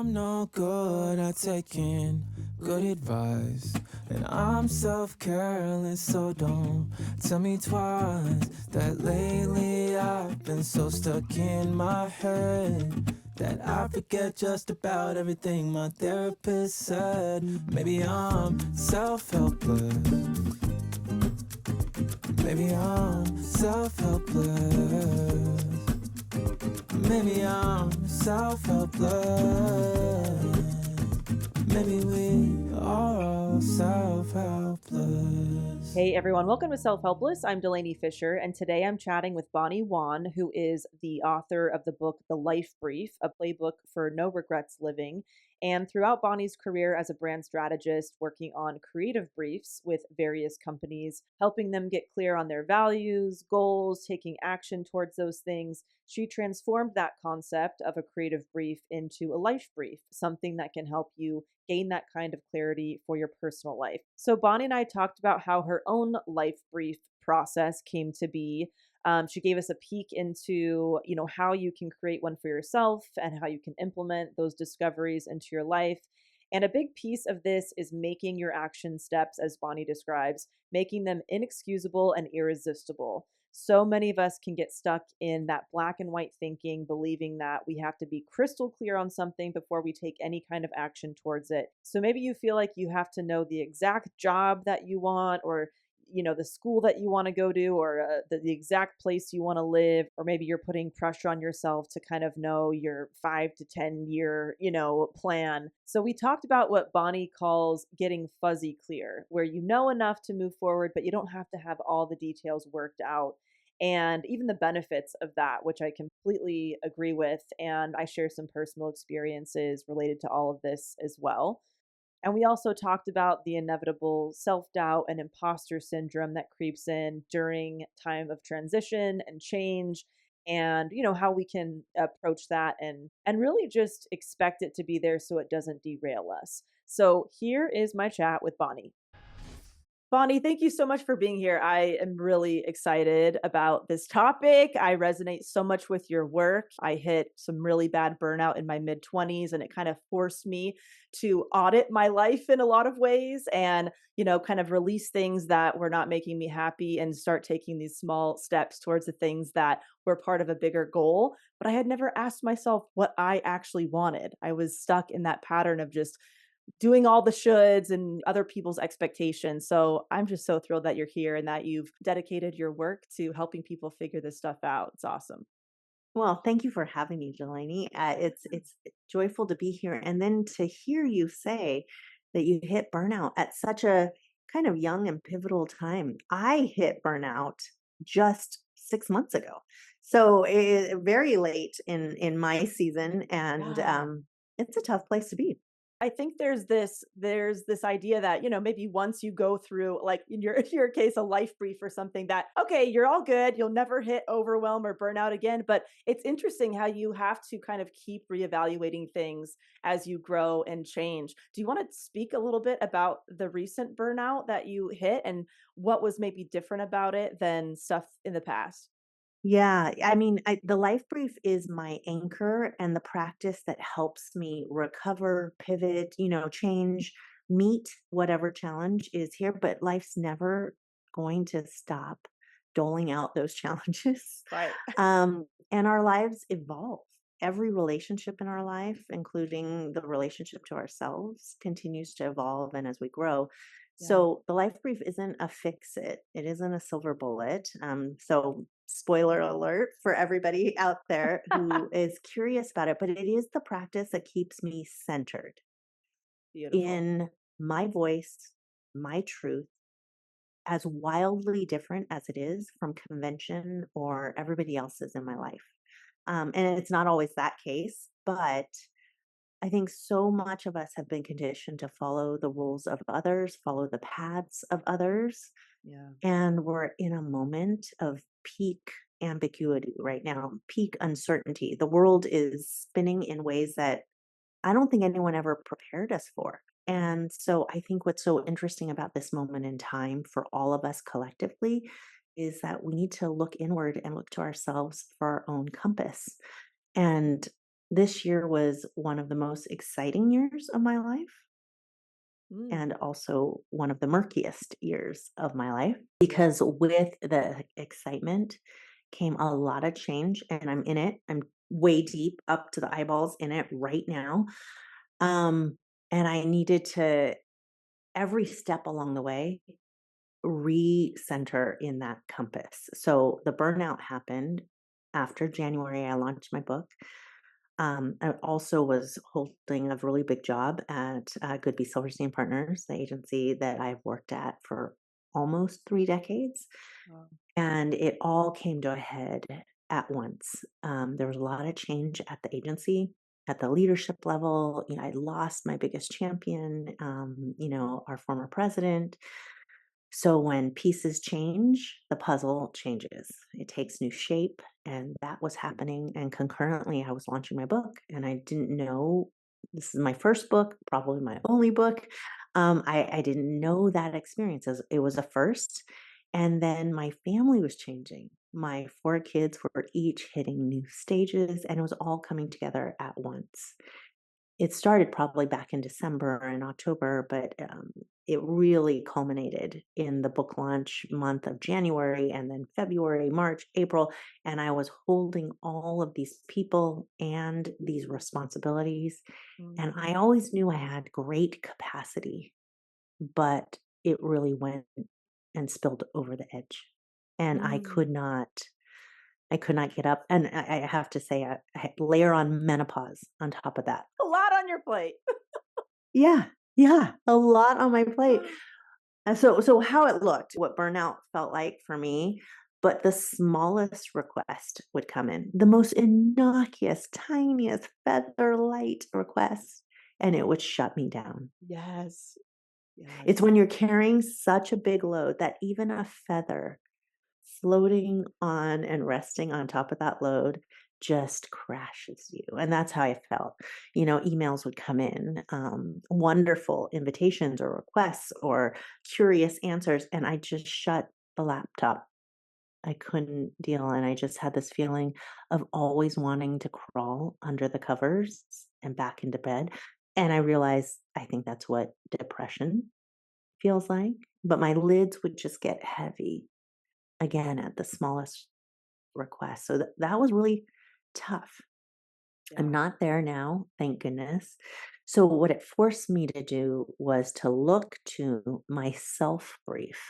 I'm no good at taking good advice, and I'm self-careless, so don't tell me twice that lately I've been so stuck in my head that I forget just about everything my therapist said. Maybe I'm self-helpless. Maybe I'm self-helpless. Maybe I'm self-helpless. Maybe we are all self-helpless. Hey everyone, welcome to Self-Helpless. I'm Delanie Fischer, and today I'm chatting with Bonnie Wan, who is the author of the book The Life Brief, a playbook for no-regrets living. And throughout Bonnie's career as a brand strategist, working on creative briefs with various companies, helping them get clear on their values, goals, taking action towards those things, she transformed that concept of a creative brief into a life brief, something that can help you gain that kind of clarity for your personal life. So Bonnie and I talked about how her own life brief process came to be. She gave us a peek into, how you can create one for yourself and how you can implement those discoveries into your life. And a big piece of this is making your action steps, as Bonnie describes, making them inexcusable and irresistible. So many of us can get stuck in that black and white thinking, believing that we have to be crystal clear on something before we take any kind of action towards it. So maybe you feel like you have to know the exact job that you want, or the school that you want to go to, or the exact place you want to live, or maybe you're putting pressure on yourself to kind of know your 5 to 10 year plan. So we talked about what Bonnie calls getting fuzzy clear, where you know enough to move forward, but you don't have to have all the details worked out, and even the benefits of that, which I completely agree with. And I share some personal experiences related to all of this as well. And we also talked about the inevitable self-doubt and imposter syndrome that creeps in during time of transition and change, and how we can approach that and really just expect it to be there so it doesn't derail us. So here is my chat with Bonnie. Bonnie, thank you so much for being here. I am really excited about this topic. I resonate so much with your work. I hit some really bad burnout in my mid 20s, and it kind of forced me to audit my life in a lot of ways and, kind of release things that were not making me happy and start taking these small steps towards the things that were part of a bigger goal. But I had never asked myself what I actually wanted. I was stuck in that pattern of just doing all the shoulds and other people's expectations. So I'm just so thrilled that you're here and that you've dedicated your work to helping people figure this stuff out. It's awesome. Well, thank you for having me, Delaney. It's joyful to be here, and then to hear you say that you hit burnout at such a kind of young and pivotal time. I hit burnout just 6 months ago, so very late in my season, and Yeah. it's a tough place to be. I think there's this idea that, maybe once you go through, like in your in your case, a life brief or something, that okay, you're all good, you'll never hit overwhelm or burnout again. But it's interesting how you have to kind of keep reevaluating things as you grow and change. Do you want to speak a little bit about the recent burnout that you hit and what was maybe different about it than stuff in the past? Yeah, I mean, the life brief is my anchor and the practice that helps me recover, pivot, change, meet whatever challenge is here. But life's never going to stop doling out those challenges. Right. And our lives evolve. Every relationship in our life, including the relationship to ourselves, continues to evolve. And as we grow, Yeah. so the life brief isn't a fix it. It isn't a silver bullet. So spoiler alert for everybody out there who is curious about it, but it is the practice that keeps me centered Beautiful. in my voice, my truth, as wildly different as it is from convention or everybody else's in my life. And it's not always that case, but I think so much of us have been conditioned to follow the rules of others, follow the paths of others. Yeah. And we're in a moment of peak ambiguity right now, peak uncertainty. The world is spinning in ways that I don't think anyone ever prepared us for. And so I think what's so interesting about this moment in time for all of us collectively is that we need to look inward and look to ourselves for our own compass. And This year was one of the most exciting years of my life Mm, and also one of the murkiest years of my life yeah. because with the excitement came a lot of change and I'm in it. I'm way deep up to the eyeballs in it right now. Um and I needed to every step along the way recenter in that compass. So the burnout happened after January. I launched my book. I also was holding a really big job at Goodby Silverstein Partners, the agency that I've worked at for almost 3 decades. Wow. And it all came to a head at once. There was a lot of change at the agency, at the leadership level. You know, I lost my biggest champion, our former president. So when pieces change, the puzzle changes. It takes new shape, and that was happening. And concurrently, I was launching my book, and I didn't know this is my first book, probably my only book. I didn't know that experience as it was a first. And then my family was changing. My 4 kids were each hitting new stages, and it was all coming together at once. It started probably back in December and October, but it really culminated in the book launch month of January and then February, March, April. And I was holding all of these people and these responsibilities. And Mm, I always knew I had great capacity, but it really went and spilled over the edge. And mm. I could not get up. And I have to say, I had layer on menopause on top of that. A lot on your plate. Yeah, yeah, a lot on my plate. And so how it looked, what burnout felt like for me, but the smallest request would come in, the most innocuous, tiniest feather light request, and it would shut me down. Yes. It's Yes. when you're carrying such a big load that even a feather floating on and resting on top of that load just crashes you. And that's how I felt. You know, emails would come in, wonderful invitations or requests or curious answers. And I just shut the laptop. I couldn't deal. And I just had this feeling of always wanting to crawl under the covers and back into bed. And I realized I think that's what depression feels like. But my lids would just get heavy again at the smallest request. So that was really tough. I'm Yeah. not there now, thank goodness. So what it forced me to do was to look to my self brief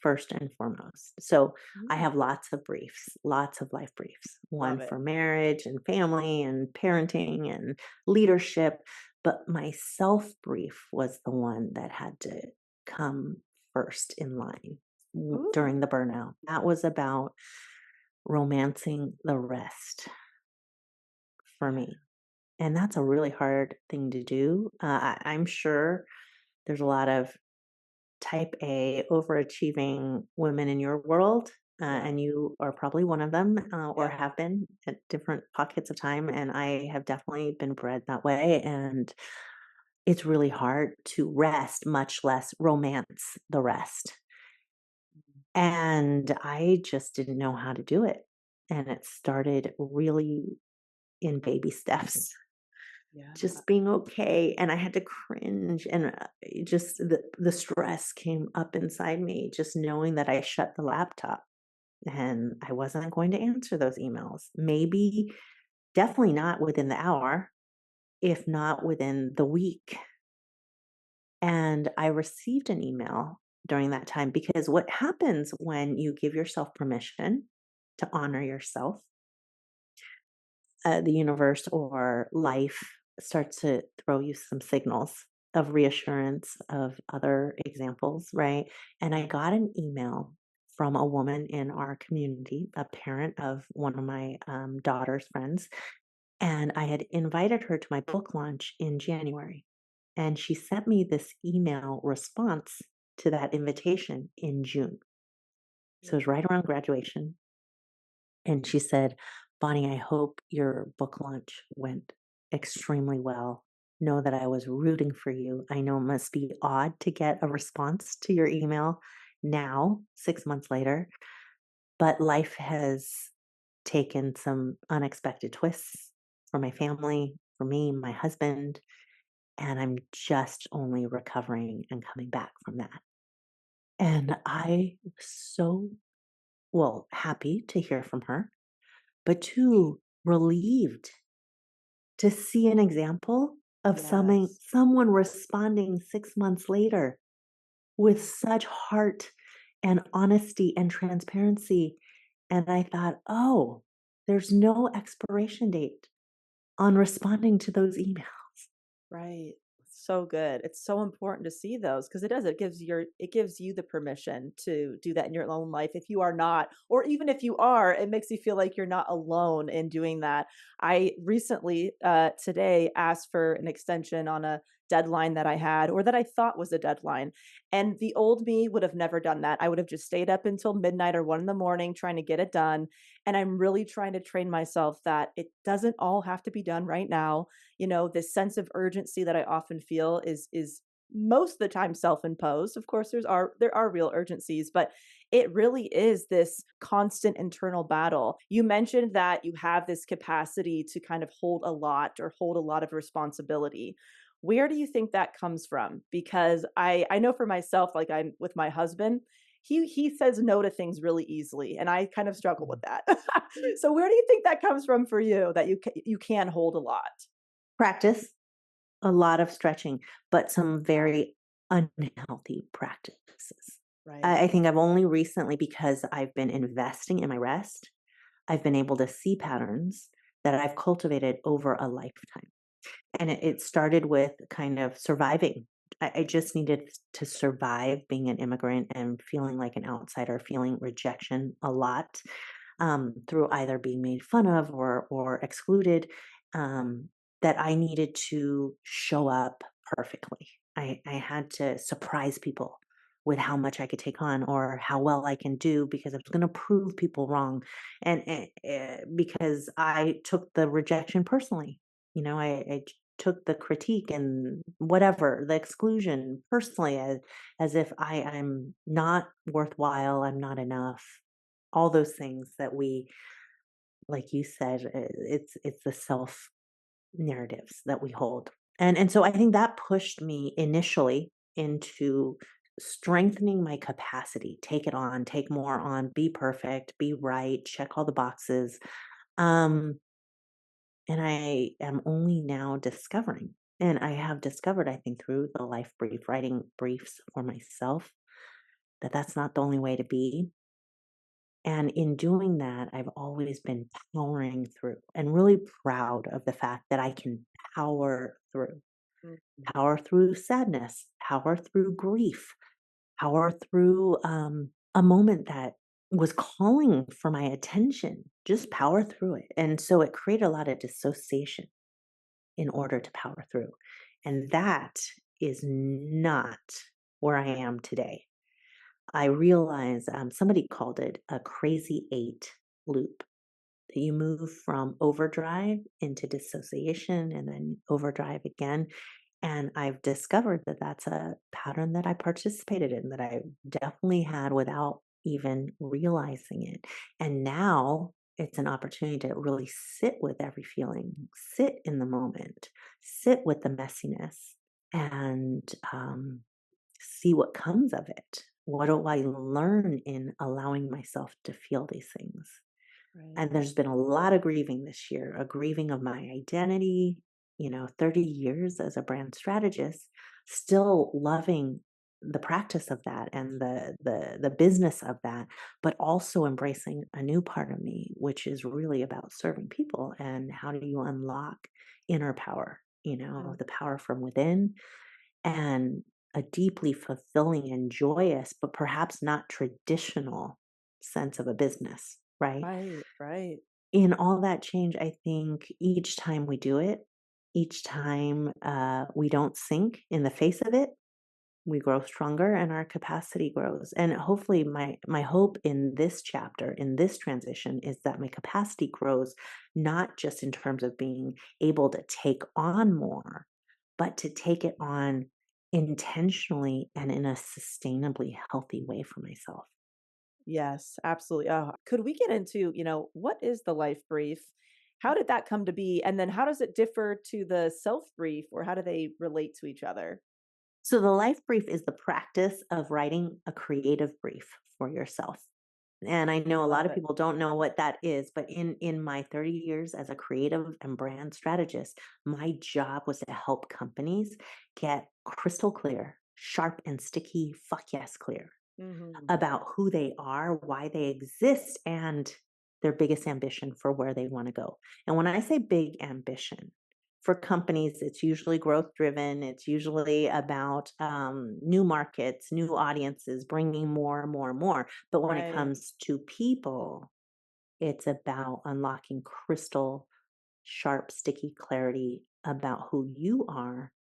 first and foremost. So I Mm, have lots of briefs, lots of life briefs, love one it. for marriage and family and parenting and leadership. But my self brief was the one that had to come first in line Ooh. during the burnout. That was about romancing the rest for Yeah. me. And that's a really hard thing to do. I'm sure there's a lot of type A overachieving women in your world, Yeah. and you are probably one of them, or Yeah. have been at different pockets of time. And I have definitely been bred that way. And it's really hard to rest, much less romance the rest. Mm, And I just didn't know how to do it. And it started really in baby steps. yeah. Just being okay, and I had to cringe, and, just the stress came up inside me, just knowing that I shut the laptop, and I wasn't going to answer those emails. Maybe definitely not within the hour, if not within the week, and I received an email during that time because what happens when you give yourself permission to honor yourself, the universe or life starts to throw you some signals of reassurance of other examples, right? And I got an email from a woman in our community, a parent of one of my daughter's friends, and I had invited her to my book launch in January. And she sent me this email response to that invitation in June. So it was right around graduation. And she said, Bonnie, I hope your book launch went extremely well. Know that I was rooting for you. I know it must be odd to get a response to your email now, 6 months later, but life has taken some unexpected twists. for my family, for me, my husband, and I'm just only recovering and coming back from that. And I was so, well, happy to hear from her, but too relieved to see an example of Yes. someone responding 6 months later with such heart and honesty and transparency. And I thought, oh, there's no expiration date on responding to those emails. Right. So good. It's so important to see those because it does. It gives you the permission to do that in your own life if you are not, or even if you are, it makes you feel like you're not alone in doing that. I recently today asked for an extension on a deadline that I had or that I thought was a deadline. And the old me would have never done that. I would have just stayed up until midnight or 1 in the morning trying to get it done. And I'm really trying to train myself that it doesn't all have to be done right now. This sense of urgency that I often feel is most of the time self-imposed. Of course, there are real urgencies, but it really is this constant internal battle. You mentioned that you have this capacity to kind of hold a lot or hold a lot of responsibility. Where do you think that comes from? Because I know for myself, like I'm with my husband, he says no to things really easily, and I kind of struggle with that. So where do you think that comes from for you that you can hold a lot? Practice, a lot of stretching, but some very unhealthy practices. Right. I think I've only recently, because I've been investing in my rest, I've been able to see patterns that I've cultivated over a lifetime. And it started with kind of surviving. I just needed to survive being an immigrant and feeling like an outsider, feeling rejection a lot, through either being made fun of or excluded. Um, that I needed to show up perfectly. I had to surprise people with how much I could take on or how well I can do because I was going to prove people wrong, and because I took the rejection personally. Took the critique and whatever, the exclusion personally, as if I'm not worthwhile, I'm not enough. All those things that we, like you said, it's the self narratives that we hold. And so I think that pushed me initially into strengthening my capacity, take it on, take more on, be perfect, be right, check all the boxes. Um, and I am only now discovering, and I have discovered, I think, through the life brief, writing briefs for myself, that that's not the only way to be. And in doing that, I've always been powering through and really proud of the fact that I can Mhm. power through sadness, power through grief, power through a moment that was calling for my attention, just power through it. And so it created a lot of dissociation in order to power through. And that is not where I am today. I realize somebody called it a crazy eight loop, that you move from overdrive into dissociation and then overdrive again. And I've discovered that that's a pattern that I participated in, that I definitely had without even realizing it. And now it's an opportunity to really sit with every feeling, sit in the moment, sit with the messiness, and see what comes of it. What do I learn in allowing myself to feel these things? Right. And there's been a lot of grieving this year, a grieving of my identity, 30 years as a brand strategist, still loving the practice of that and the business of that, but also embracing a new part of me, which is really about serving people. And how do you unlock inner power, Mm. the power from within, and a deeply fulfilling and joyous, but perhaps not traditional sense of a business, right? Right, right. In all that change, I think each time we do it, each time we don't sink in the face of it, we grow stronger and our capacity grows. And hopefully, my hope in this chapter, in this transition, is that my capacity grows, not just in terms of being able to take on more, but to take it on intentionally and in a sustainably healthy way for myself. Yes, absolutely. Could we get into, what is the life brief? How did that come to be? And then how does it differ to the self brief, or how do they relate to each other? So the life brief is the practice of writing a creative brief for yourself. And I know a lot Love of it. people don't know what that is, but in my 30 years as a creative and brand strategist, my job was to help companies get crystal clear, sharp and sticky, fuck yes clear Hmm. about who they are, why they exist, and their biggest ambition for where they want to go. And when I say big ambition, for companies, it's usually growth driven. It's usually about new markets, new audiences, bringing more and more and more. But when it Right. comes to people, it's about unlocking crystal sharp, sticky clarity about who you are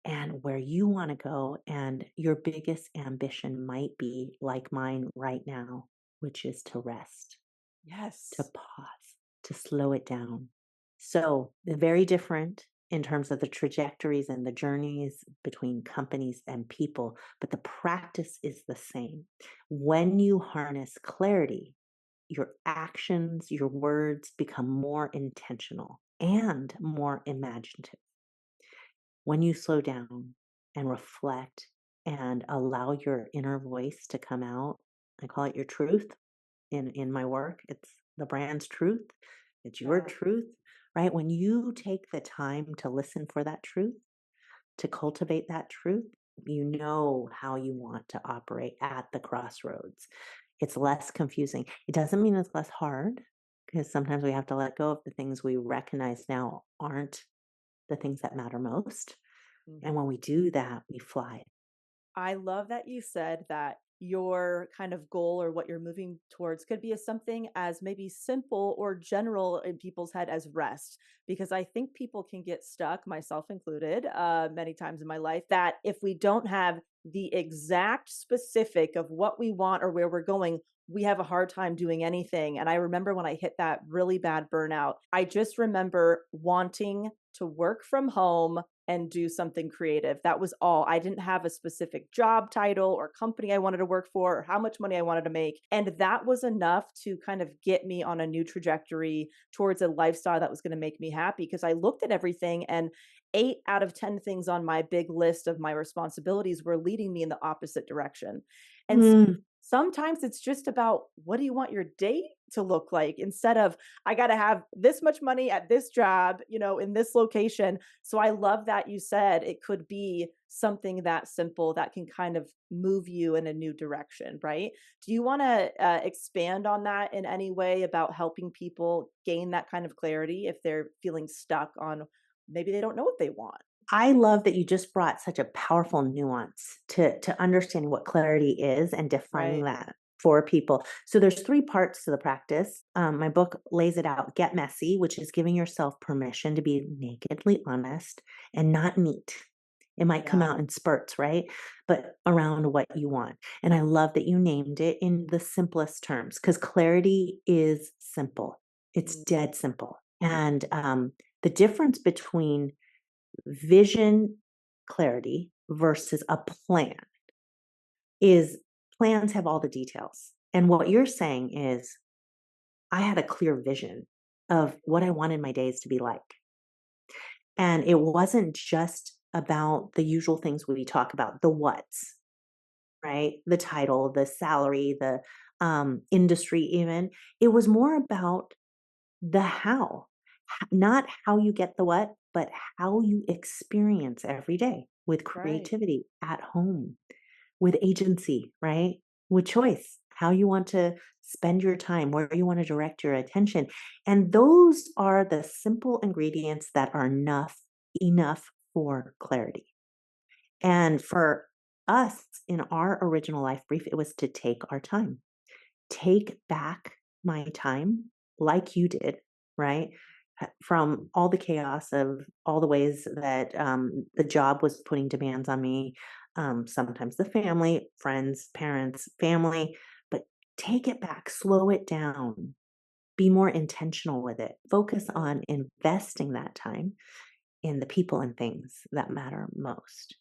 and where you want to go. And your biggest ambition might be like mine right now, which is to rest, to Yes. pause, to slow it down. So, very different in terms of the trajectories and the journeys between companies and people, but the practice is the same. When you harness clarity, your actions, your words become more intentional and more imaginative. When you slow down and reflect and allow your inner voice to come out, I call it your truth in my work. It's the brand's truth. It's your Yeah. truth, right? When you take the time to listen for that truth, to cultivate that truth, you know how you want to operate at the crossroads. It's less confusing. It doesn't mean it's less hard because sometimes we have to let go of the things we recognize now aren't the things that matter most. And when we do that, we fly. I love that you said that your kind of goal or what you're moving towards could be as something as maybe simple or general in people's head as rest. Because I think people can get stuck, myself included, many times in my life, that if we don't have the exact specific of what we want or where we're going, we have a hard time doing anything. And I remember when I hit that really bad burnout, I just remember wanting to work from home and do something creative. That was all. I didn't have a specific job title or company I wanted to work for or how much money I wanted to make. And that was enough to kind of get me on a new trajectory towards a lifestyle that was going to make me happy because I looked at everything and 8 out of 10 things on my big list of my responsibilities were leading me in the opposite direction. And Mm, sometimes it's just about what do you want your day to look like instead of I got to have this much money at this job, in this location. So I love that you said it could be something that simple that can kind of move you in a new direction, right? Do you want to expand on that in any way about helping people gain that kind of clarity if they're feeling stuck on maybe they don't know what they want, I love that you just brought such a powerful nuance to understanding what clarity is and defining right? that for people. So there's three parts to the practice. My book lays it out. Get messy, which is giving yourself permission to be nakedly honest and not neat. It might come Yeah. out in spurts, right? But around what you want. And I love that you named it in the simplest terms because clarity is simple. It's Mm. dead simple. And the difference between vision clarity versus a plan is plans have all the details. And what you're saying is, I had a clear vision of what I wanted my days to be like. And it wasn't just about the usual things we talk about, the what's, right? The title, the salary, the industry, even. It was more about the how, not how you get the what, but how you experience every day with Right. creativity at home, with agency, right? With choice, how you want to spend your time, where you want to direct your attention. And those are the simple ingredients that are enough for clarity. And for us in our original life brief, it was to take our time, take back my time like you did, right? From all the chaos of all the ways that the job was putting demands on me, sometimes the family, friends, parents, family, but take it back, slow it down, be more intentional with it, focus on investing that time in the people and things that matter most.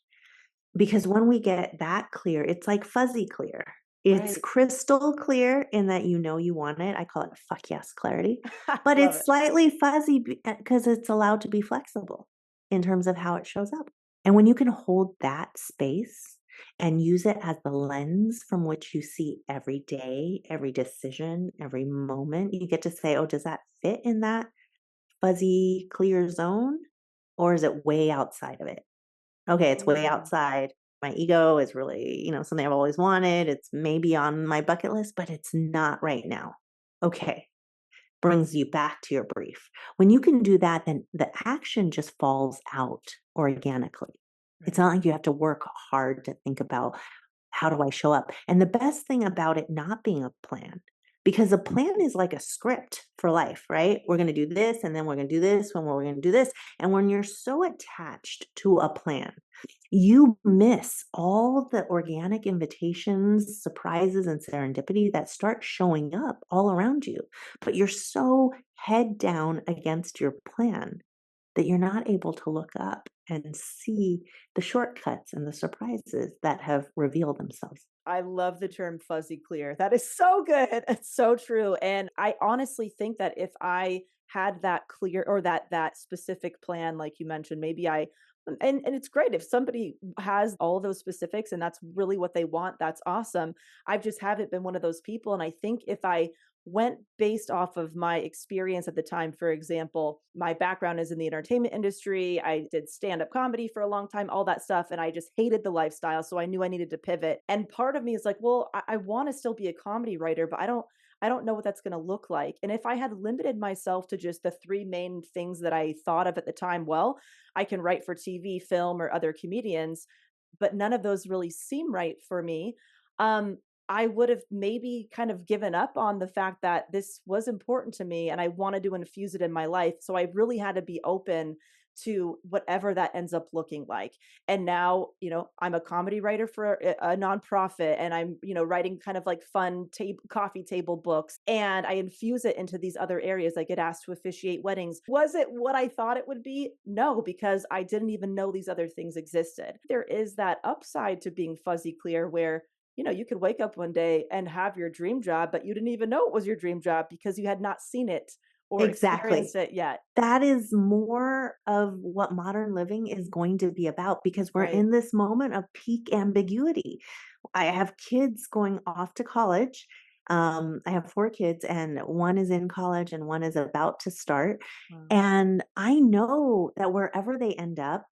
Because when we get that clear, it's like fuzzy clear. It's Right. crystal clear in that you know you want it. I call it fuck yes clarity, I but love it's it. slightly fuzzy because it's allowed to be flexible in terms of how it shows up. And when you can hold that space and use it as the lens from which you see every day, every decision, every moment, you get to say, oh, does that fit in that fuzzy, clear zone? Or is it way outside of it? Okay, it's way Mm, outside. My ego is really, something I've always wanted. It's maybe on my bucket list, but it's not right now. Okay, brings you back to your brief. When you can do that, then the action just falls out organically. It's right. not like you have to work hard to think about how do I show up? And the best thing about it not being a plan, because a plan is like a script for life, right? We're going to do this and then we're going to do this when we're going to do this. And when you're so attached to a plan, you miss all the organic invitations, surprises, and serendipity that start showing up all around you. But you're so head down against your plan that you're not able to look up and see the shortcuts and the surprises that have revealed themselves. I love the term fuzzy clear. That is so good. It's so true. And I honestly think that if I had that clear or that specific plan, like you mentioned, maybe I and it's great if somebody has all those specifics and that's really what they want, that's awesome. I just haven't been one of those people. And I think if I went based off of my experience at the time, for example, my background is in the entertainment industry. I did stand up comedy for a long time, all that stuff. And I just hated the lifestyle. So I knew I needed to pivot. And part of me is like, well, I want to still be a comedy writer, but I don't know what that's going to look like. And if I had limited myself to just the three main things that I thought of at the time, well, I can write for TV, film, or other comedians, but none of those really seem right for me. Um, I would have maybe kind of given up on the fact that this was important to me and I wanted to infuse it in my life. So I really had to be open to whatever that ends up looking like. And now, I'm a comedy writer for a nonprofit and I'm, writing kind of like fun coffee table books and I infuse it into these other areas. I get asked to officiate weddings. Was it what I thought it would be? No, because I didn't even know these other things existed. There is that upside to being fuzzy clear where you could wake up one day and have your dream job, but you didn't even know it was your dream job because you had not seen it or Exactly. experienced it yet. That is more of what modern living is going to be about because we're Right. in this moment of peak ambiguity. I have kids going off to college. I have 4 kids, and one is in college and one is about to start. Wow. And I know that wherever they end up,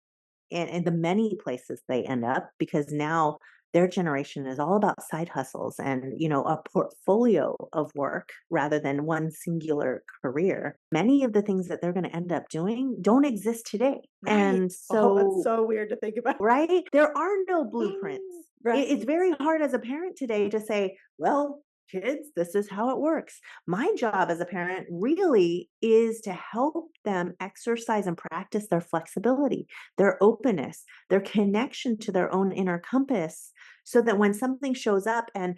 and the many places they end up, because now their generation is all about side hustles and a portfolio of work rather than one singular career. Many of the things that they're going to end up doing don't exist today, Right. and Oh, that's so so weird to think about. right? There are no blueprints. It's Right. very hard as a parent today to say, well, kids, this is how it works. My job as a parent really is to help them exercise and practice their flexibility, their openness, their connection to their own inner compass, so that when something shows up and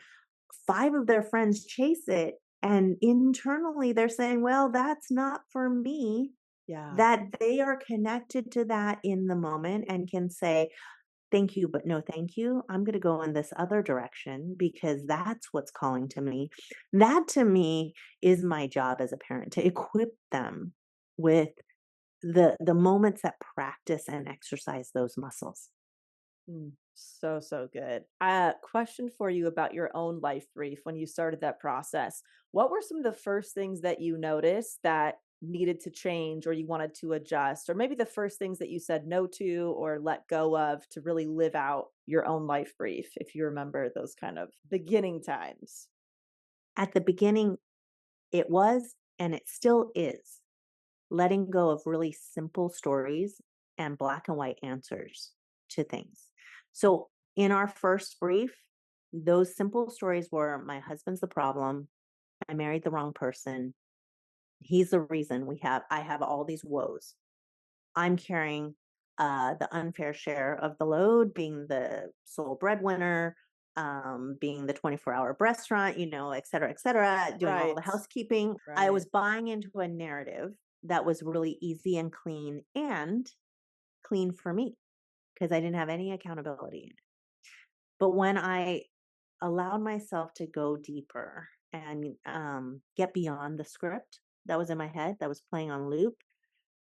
5 of their friends chase it, and internally they're saying, well, that's not for me, Yeah. that they are connected to that in the moment and can say, thank you, but no thank you. I'm going to go in this other direction because that's what's calling to me. That to me is my job as a parent, to equip them with the moments that practice and exercise those muscles. So, so good. Question for you about your own life brief when you started that process. What were some of the first things that you noticed that needed to change or you wanted to adjust? Or maybe the first things that you said no to or let go of to really live out your own life brief, if you remember those kind of beginning times? At the beginning, it was, and it still is, letting go of really simple stories and black and white answers to things. So, in our first brief, those simple stories were my husband's the problem, I married the wrong person, he's the reason I have all these woes. I'm carrying the unfair share of the load, being the sole breadwinner, being the 24-hour restaurant, et cetera, doing all the Right. housekeeping. I Right. was buying into a narrative that was really easy and clean for me because I didn't have any accountability in it. But when I allowed myself to go deeper and get beyond the script that was in my head that was playing on loop.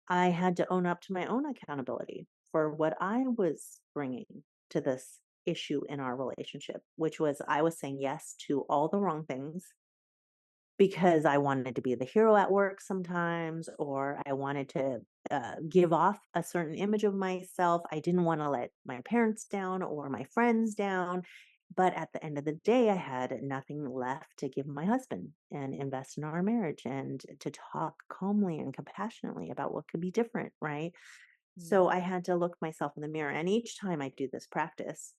I had to own up to my own accountability for what I was bringing to this issue in our relationship, which was I was saying yes to all the wrong things because I wanted to be the hero at work sometimes, or I wanted to give off a certain image of myself. I didn't want to let my parents down or my friends down. But at the end of the day, I had nothing left to give my husband and invest in our marriage and to talk calmly and compassionately about what could be different, right? Mm. So I had to look myself in the mirror. And each time I do this practice,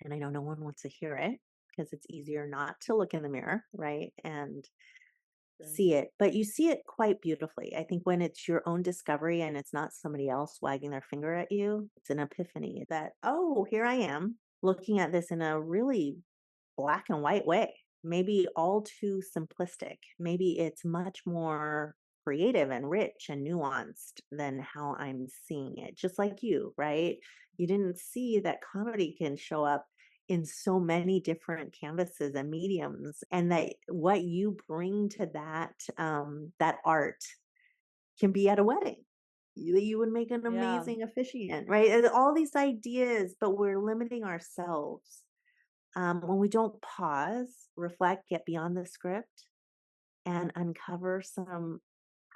and I know no one wants to hear it because it's easier not to look in the mirror, right? And Right. see it, but you see it quite beautifully. I think when it's your own discovery and it's not somebody else wagging their finger at you, it's an epiphany that, oh, here I am looking at this in a really black and white way. Maybe all too simplistic. Maybe it's much more creative and rich and nuanced than how I'm seeing it. Just like you, right? You didn't see that comedy can show up in so many different canvases and mediums, and that what you bring to that art can be at a wedding. You would make an Yeah. amazing officiant, right? And all these ideas, but we're limiting ourselves when we don't pause, reflect, get beyond the script, and uncover some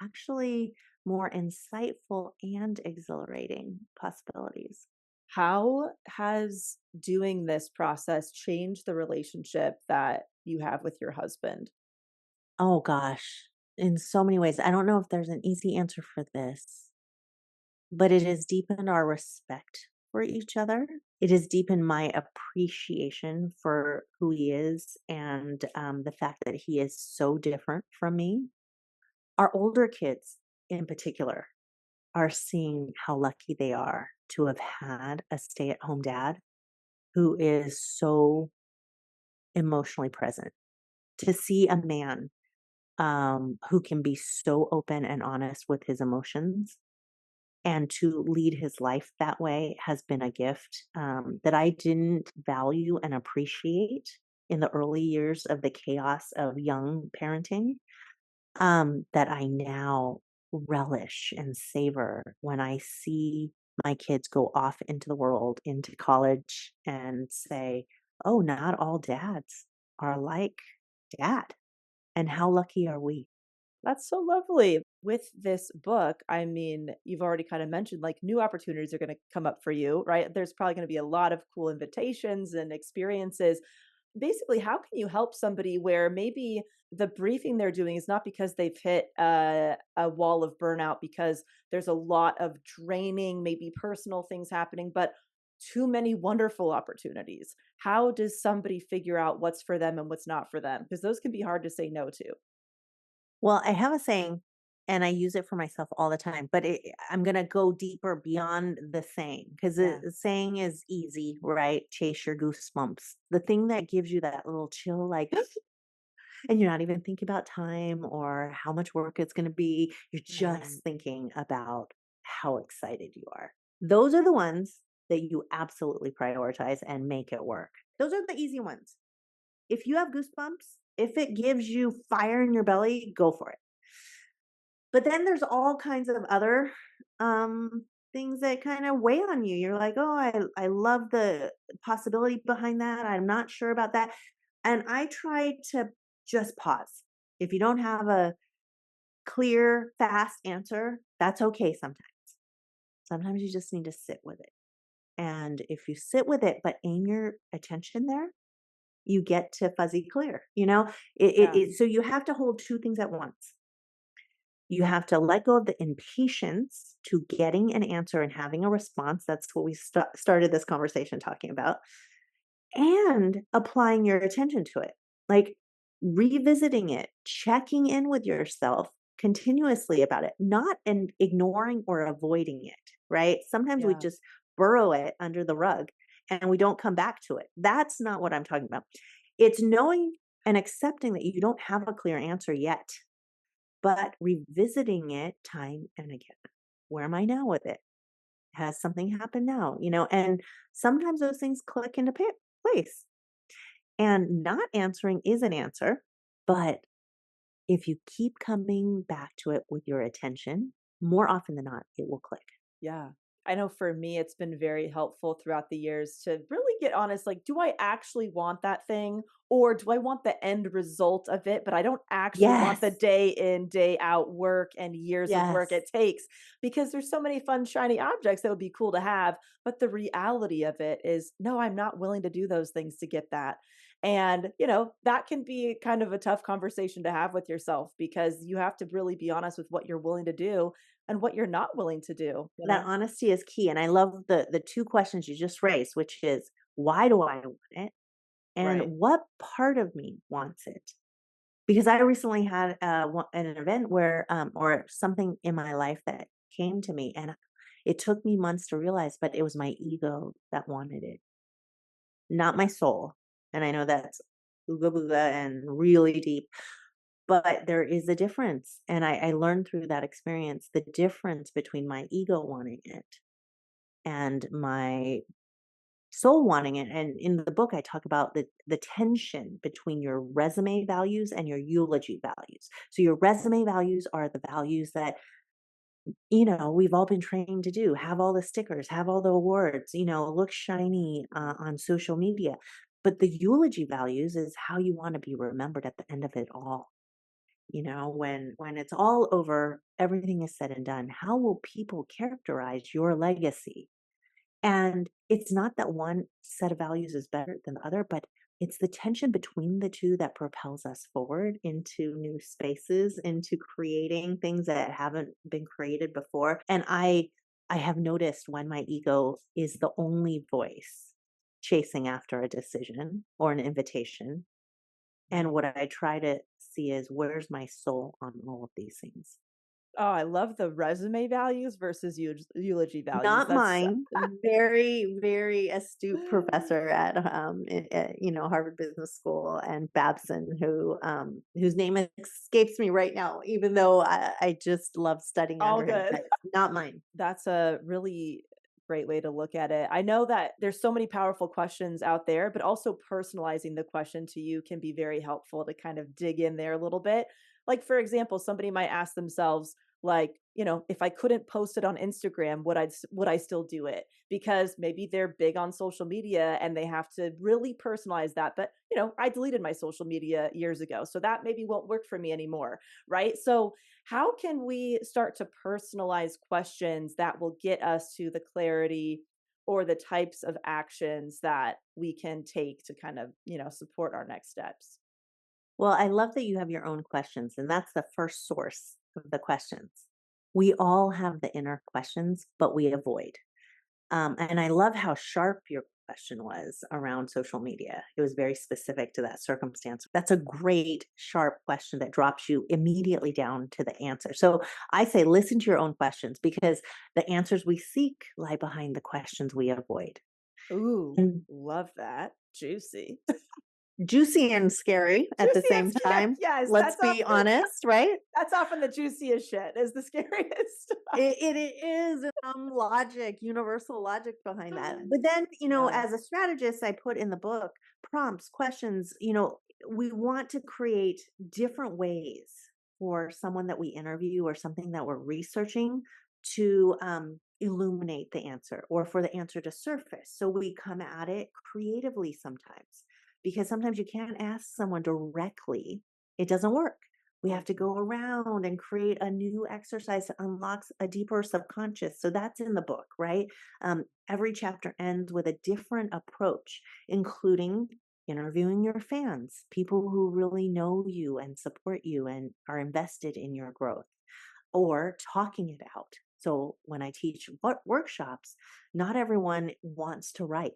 actually more insightful and exhilarating possibilities. How has doing this process changed the relationship that you have with your husband? Oh gosh, in so many ways. I don't know if there's an easy answer for this, but it has deepened our respect for each other. It has deepened my appreciation for who he is and the fact that he is so different from me. Our older kids, in particular, are seeing how lucky they are to have had a stay at home dad who is so emotionally present. To see a man who can be so open and honest with his emotions and to lead his life that way has been a gift that I didn't value and appreciate in the early years of the chaos of young parenting, that I now relish and savor when I see my kids go off into the world, into college, and say, oh, not all dads are like dad. And how lucky are we? That's so lovely. With this book, I mean, you've already kind of mentioned like new opportunities are going to come up for you, right? There's probably going to be a lot of cool invitations and experiences. Basically, how can you help somebody where maybe the briefing they're doing is not because they've hit a wall of burnout, because there's a lot of draining, maybe personal things happening, but too many wonderful opportunities? How does somebody figure out what's for them and what's not for them? Because those can be hard to say no to. Well, I have a saying and I use it for myself all the time, but I'm going to go deeper beyond the saying because Yeah. the saying is easy, right? Chase your goosebumps. The thing that gives you that little chill, like, and you're not even thinking about time or how much work it's going to be. You're Right. just thinking about how excited you are. Those are the ones that you absolutely prioritize and make it work. Those are the easy ones. If you have goosebumps, if it gives you fire in your belly, go for it. But then there's all kinds of other things that kind of weigh on you. You're like, "Oh, I love the possibility behind that. I'm not sure about that." And I try to just pause. If you don't have a clear, fast answer, that's okay sometimes. Sometimes you just need to sit with it. And if you sit with it but aim your attention there, you get to fuzzy clear. Yeah. So you have to hold two things at once. You have to let go of the impatience to getting an answer and having a response. That's what we started this conversation talking about, and applying your attention to it, like revisiting it, checking in with yourself continuously about it, not and ignoring or avoiding it, right? Sometimes we Yeah. just burrow it under the rug and we don't come back to it. That's not what I'm talking about. It's knowing and accepting that you don't have a clear answer yet, but revisiting it time and again. Where am I now with it? Has something happened now? And sometimes those things click into place. And not answering is an answer, but if you keep coming back to it with your attention, more often than not, it will click. Yeah. I know for me, it's been very helpful throughout the years to really get honest. Like, do I actually want that thing? Or do I want the end result of it? But I don't actually want the Yes. day in, day out work and years of work Yes. it takes because there's so many fun, shiny objects that would be cool to have. But the reality of it is, no, I'm not willing to do those things to get that. And, that can be kind of a tough conversation to have with yourself because you have to really be honest with what you're willing to do and what you're not willing to do. That honesty is key. And I love the two questions you just raised, which is why do I want it? And Right. what part of me wants it? Because I recently had an event where, or something in my life that came to me, and it took me months to realize, but it was my ego that wanted it, not my soul. And I know that's ooga booga and really deep, but there is a difference. And I learned through that experience the difference between my ego wanting it and my soul wanting it. And in the book, I talk about the tension between your resume values and your eulogy values. So your resume values are the values that, we've all been trained to do, have all the stickers, have all the awards, look shiny on social media. But the eulogy values is how you want to be remembered at the end of it all. When it's all over, everything is said and done. How will people characterize your legacy? And it's not that one set of values is better than the other, but it's the tension between the two that propels us forward into new spaces, into creating things that haven't been created before. And I have noticed when my ego is the only voice chasing after a decision or an invitation. And what I try to see is where's my soul on all of these things? Oh, I love the resume values versus eulogy values. Not That's mine. Very, very astute professor at Harvard Business School, and Babson, whose name escapes me right now, even though I just love studying all under him, good. but not mine. That's a really great way to look at it. I know that there's so many powerful questions out there, but also personalizing the question to you can be very helpful to kind of dig in there a little bit. Like, for example, somebody might ask themselves, like, if I couldn't post it on Instagram, would I still do it? Because maybe they're big on social media and they have to really personalize that. But, I deleted my social media years ago, so that maybe won't work for me anymore. Right. So how can we start to personalize questions that will get us to the clarity or the types of actions that we can take to kind of, support our next steps? Well, I love that you have your own questions, and that's the first source of the questions. We all have the inner questions, but we avoid. And I love how sharp your question was around social media. It was very specific to that circumstance. That's a great, sharp question that drops you immediately down to the answer. So I say listen to your own questions because the answers we seek lie behind the questions we avoid. Ooh, And love that. Juicy. juicy and scary at the Juicy and same scary. time. Yes, Let's be honest, right? that's often the juiciest shit is the scariest. It is logic, universal logic behind that. But then, Yeah. as a strategist, I put in the book prompts, questions. We want to create different ways for someone that we interview or something that we're researching to illuminate the answer or for the answer to surface. So we come at it creatively sometimes because sometimes you can't ask someone directly, it doesn't work. We have to go around and create a new exercise that unlocks a deeper subconscious. So that's in the book, right? Every chapter ends with a different approach, including interviewing your fans, people who really know you and support you and are invested in your growth, or talking it out. So when I teach workshops, not everyone wants to write.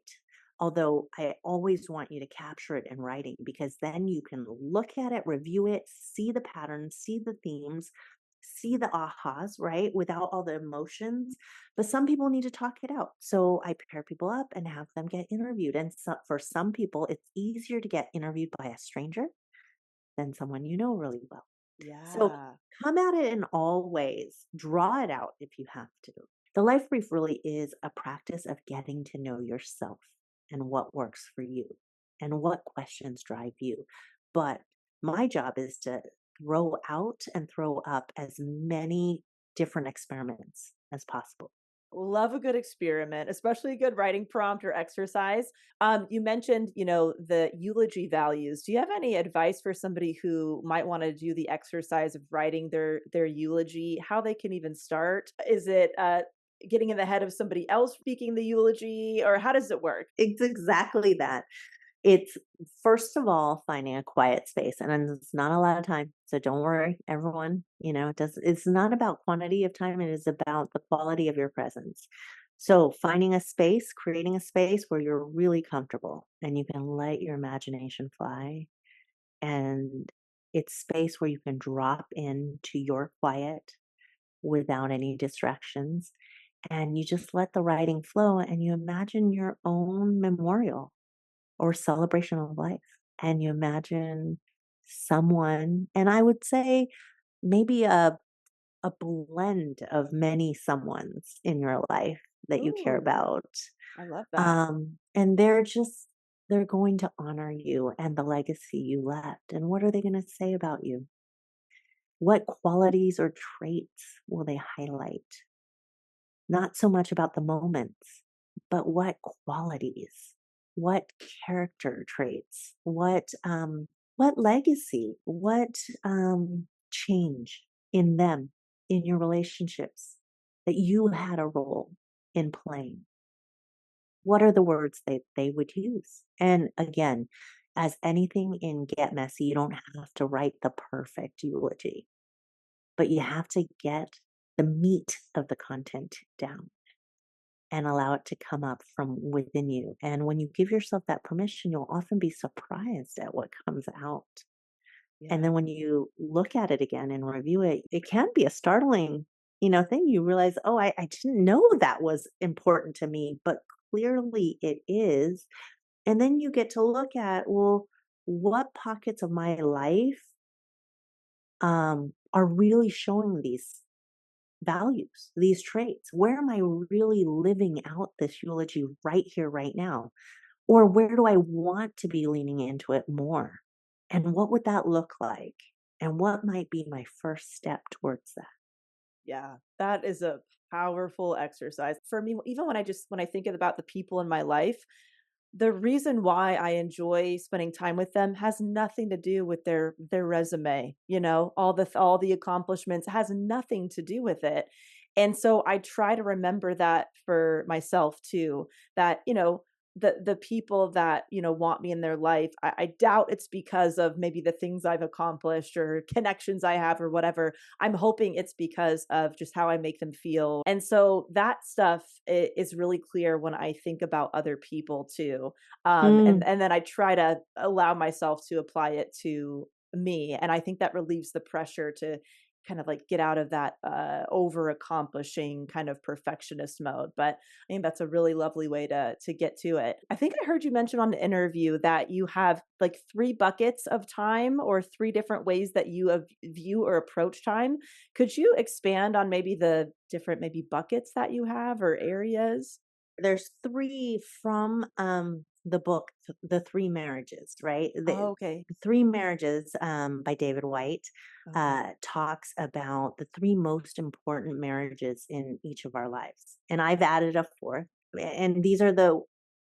Although I always want you to capture it in writing because then you can look at it, review it, see the patterns, see the themes, see the ahas, right? Without all the emotions. But some people need to talk it out. So I pair people up and have them get interviewed. And so for some people, it's easier to get interviewed by a stranger than someone you know really well. So Yeah. come at it in all ways. Draw it out if you have to. The life brief really is a practice of getting to know yourself and what works for you. and what questions drive you. But my job is to throw out and throw up as many different experiments as possible. Love a good experiment, especially a good writing prompt or exercise. You mentioned, the eulogy values. Do you have any advice for somebody who might want to do the exercise of writing their eulogy? How they can even start? Is it getting in the head of somebody else speaking the eulogy, or how does it work? It's exactly that. It's first of all finding a quiet space, and then it's not a lot of time. So don't worry, everyone. It's not about quantity of time, it is about the quality of your presence. So finding a space, creating a space where you're really comfortable and you can let your imagination fly. And it's space where you can drop into your quiet without any distractions. And you just let the writing flow and you imagine your own memorial or celebration of life. And you imagine someone, and I would say maybe a blend of many someones in your life that you care Ooh, about. I love that. And they're going to honor you and the legacy you left. And what are they going to say about you? What qualities or traits will they highlight? Not so much about the moments, but what qualities, what character traits, what legacy, what change in them, in your relationships that you had a role in playing. What are the words they would use? And again, as anything in Get Messy, you don't have to write the perfect eulogy, but you have to get the meat of the content down and allow it to come up from within you. And when you give yourself that permission, you'll often be surprised at what comes out. And Yeah. then when you look at it again and review it, it can be a startling, thing. You realize, oh, I didn't know that was important to me, but clearly it is. And then you get to look at, well, what pockets of my life are really showing these values, these traits? Where am I really living out this eulogy right here, right now? Or where do I want to be leaning into it more? And what would that look like? And what might be my first step towards that? Yeah, that is a powerful exercise. For me, even when I think about the people in my life, the reason why I enjoy spending time with them has nothing to do with their resume, all the accomplishments has nothing to do with it. And so I try to remember that for myself too, that, the people that, want me in their life, I doubt it's because of maybe the things I've accomplished or connections I have or whatever. I'm hoping it's because of just how I make them feel. And so that stuff is really clear when I think about other people too. And Mm, and then I try to allow myself to apply it to me. And I think that relieves the pressure to kind of like get out of that over accomplishing kind of perfectionist mode. But I think that's a really lovely way to get to it. I think I heard you mention on the interview that you have like three buckets of time or three different ways that you view or approach time. Could you expand on maybe the different maybe buckets that you have or areas? there's three from the book, The Three Marriages, right? Oh, okay. The Three Marriages by David White Okay. talks about the three most important marriages in each of our lives. And I've added a fourth. And these are the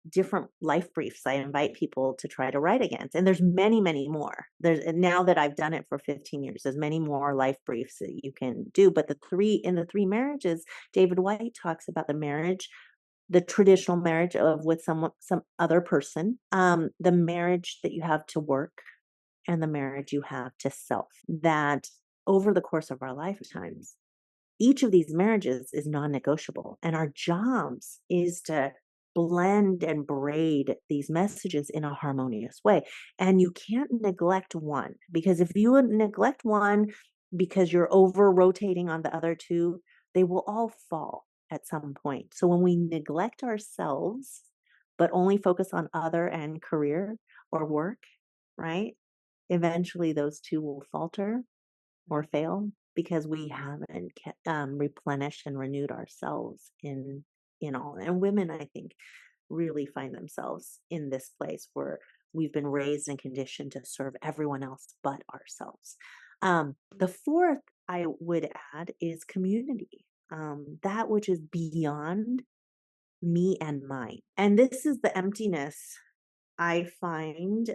different life briefs I invite people to try to write against. And there's many, many more. And now that I've done it for 15 years, there's many more life briefs that you can do. But the three marriages, David White talks about the marriage, the traditional marriage of with some other person, the marriage that you have to work, and the marriage you have to self. That over the course of our lifetimes, each of these marriages is non-negotiable, and our jobs is to blend and braid these messages in a harmonious way. And you can't neglect one, because if you neglect one because you're over rotating on the other two, they will all fall at some point. So when we neglect ourselves but only focus on other and career or work, right, eventually those two will falter or Right. fail because we haven't replenished and renewed ourselves in all. And women, I think, really find themselves in this place where we've been raised and conditioned to serve everyone else but ourselves. The fourth I would add is community, that which is beyond me and mine. And this is the emptiness I find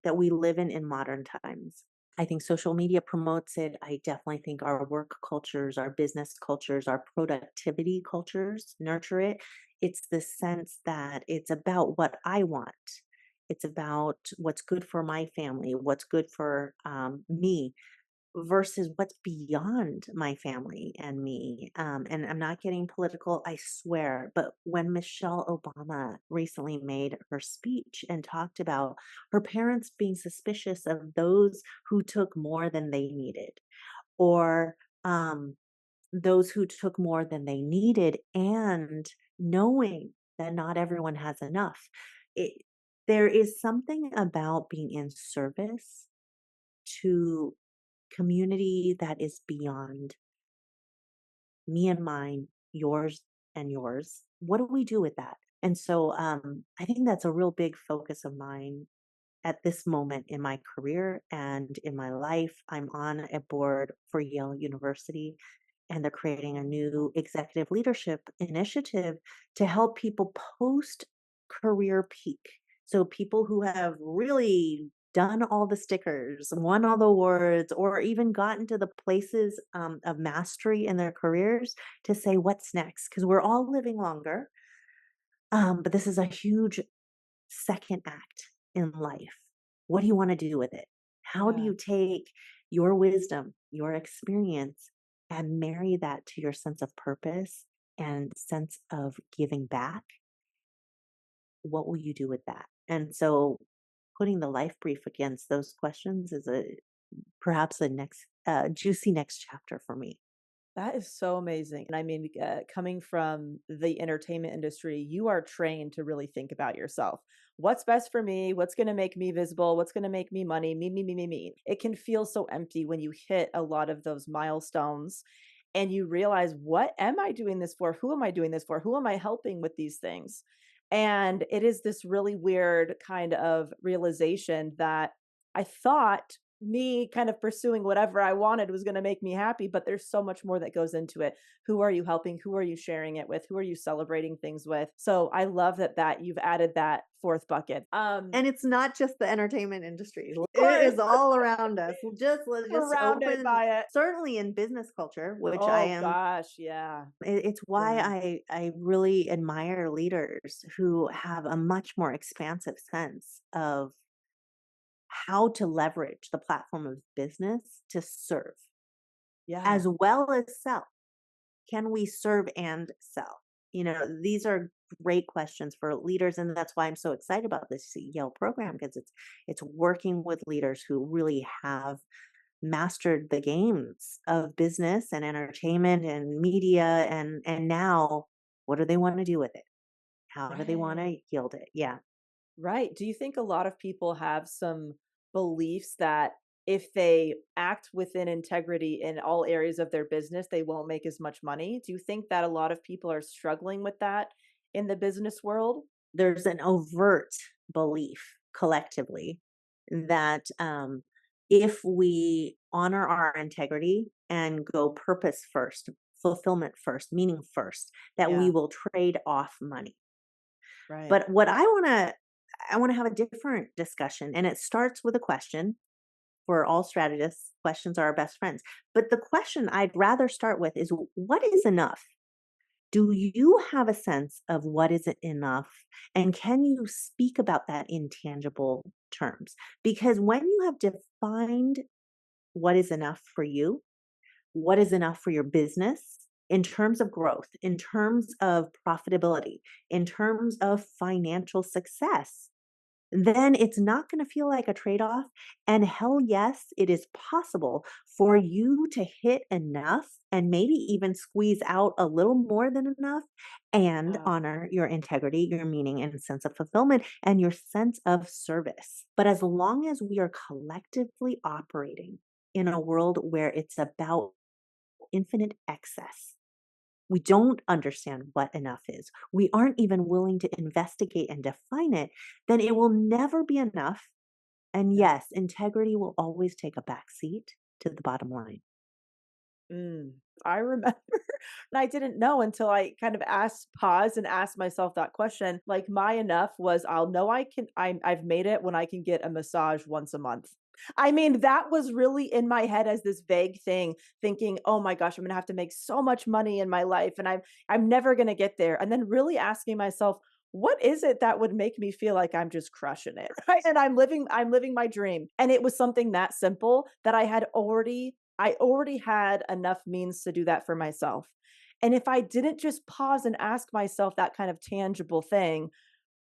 that we live in modern times. I think social media promotes it. I definitely think our work cultures, our business cultures, our productivity cultures nurture it. It's the sense that it's about what I want. It's about what's good for my family, what's good for me, versus what's beyond my family and me. And I'm not getting political, I swear, but when Michelle Obama recently made her speech and talked about her parents being suspicious of those who took more than they needed, or those who took more than they needed, and knowing that not everyone has enough, it, there is something about being in service to community that is beyond me and mine, yours and yours. What do we do with that? And so I think that's a real big focus of mine at this moment in my career and in my life. I'm on a board for Yale University, and they're creating a new executive leadership initiative to help people post career peak. So people who have really done all the stickers, won all the awards, or even gotten to the places of mastery in their careers, to say what's next, because we're all living longer. But this is a huge second act in life. What do you want to do with it? How do Yeah. you take your wisdom, your experience, and marry that to your sense of purpose and sense of giving back? What will you do with that? And so putting the life brief against those questions is a perhaps a next juicy next chapter for me. That is so amazing. And I mean, coming from the entertainment industry, you are trained to really think about yourself. What's best for me? What's going to make me visible? What's going to make me money? Me, me, me, me, me. It can feel so empty when you hit a lot of those milestones and you realize, what am I doing this for? Who am I doing this for? Who am I helping with these things? And it is this really weird kind of realization that I thought me kind of pursuing whatever I wanted was going to make me happy, but there's so much more that goes into it. Who are you helping? Who are you sharing it with? Who are you celebrating things with? So I love that you've added that fourth bucket. And it's not just the entertainment industry. Of It course, is all around us. Let's just surrounded open, by it. certainly in business culture, which I Oh am. gosh, yeah. It's why Yeah. I really admire leaders who have a much more expansive sense of how to leverage the platform of business to serve Yeah. as well as sell. Can we serve and sell? These are great questions for leaders, and that's why I'm so excited about this Yale program, because it's working with leaders who really have mastered the games of business and entertainment and media, and now what do they want to do with it? How do they want Right. to yield it? Yeah. Right. Do you think a lot of people have some beliefs that if they act within integrity in all areas of their business, they won't make as much money? Do you think that a lot of people are struggling with that in the business world? There's an overt belief collectively that if we honor our integrity and go purpose first, fulfillment first, meaning first, that we Yeah, will trade off money. right. But what I want to have a different discussion, and it starts with a question. For all strategists, questions are our best friends. But the question I'd rather start with is, what is enough? Do you have a sense of what is enough? And can you speak about that in tangible terms? Because when you have defined what is enough for you, what is enough for your business in terms of growth, in terms of profitability, in terms of financial success, then it's not going to feel like a trade off. And hell yes, it is possible for you to hit enough and maybe even squeeze out a little more than enough and Wow. honor your integrity, your meaning and sense of fulfillment, and your sense of service. But as long as we are collectively operating in a world where it's about infinite excess, we don't understand what enough is, we aren't even willing to investigate and define it, then it will never be enough. And Yeah. yes, integrity will always take a back seat to the bottom line. Mm, I remember, and I didn't know until I kind of paused and asked myself that question. Like my enough was, I'll know I've made it when I can get a massage once a month. I mean, that was really in my head as this vague thing, thinking, oh my gosh, I'm gonna have to make so much money in my life, and I'm never gonna get there. And then really asking myself, what is it that would make me feel like I'm just crushing it? Right. And I'm living my dream. And it was something that simple that I already had enough means to do that for myself. And if I didn't just pause and ask myself that kind of tangible thing,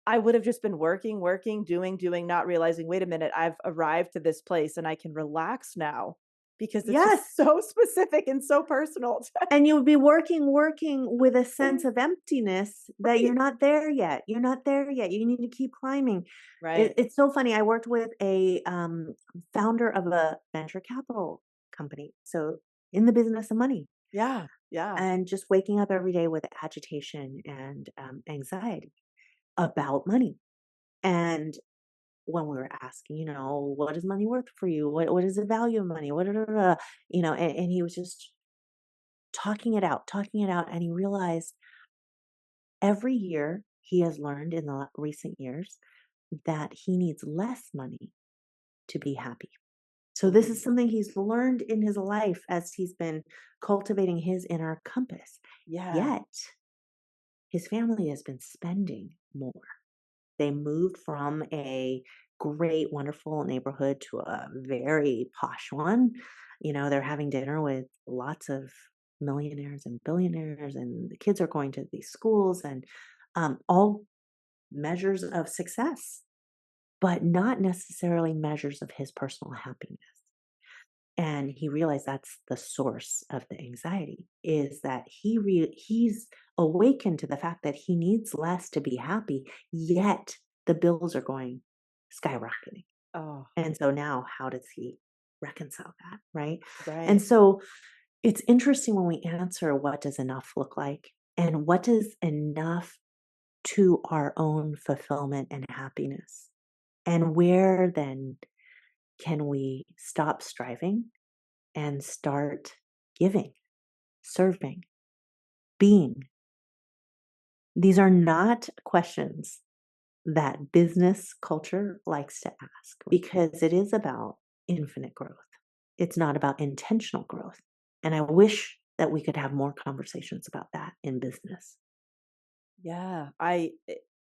I would have just been working, working, doing, not realizing, wait a minute, I've arrived to this place and I can relax now because it's Yes. just so specific and so personal. And you would be working with a sense of emptiness that Right. you're not there yet. You're not there yet. You need to keep climbing. Right. It's so funny. I worked with a founder of a venture capital company. So in the business of money Yeah. Yeah. and just waking up every day with agitation and anxiety about money. And when we were asking, what is money worth for you? What is the value of money? And he was just talking it out. And he realized every year he has learned in the recent years that he needs less money to be happy. So this is Mhm. something he's learned in his life as he's been cultivating his inner compass. Yeah. Yet his family has been spending more. They moved from a great, wonderful neighborhood to a very posh one. They're having dinner with lots of millionaires and billionaires, and the kids are going to these schools and all measures of success, but not necessarily measures of his personal happiness. And he realized that's the source of the anxiety is that he's awakened to the fact that he needs less to be happy, yet the bills are going skyrocketing. Oh, And so now how does he reconcile that, right? And right. so it's interesting when we answer what does enough look like and what does enough to our own fulfillment and happiness. And where then can we stop striving and start giving, serving, being? These are not questions that business culture likes to ask because it is about infinite growth. It's not about intentional growth. And I wish that we could have more conversations about that in business. Yeah,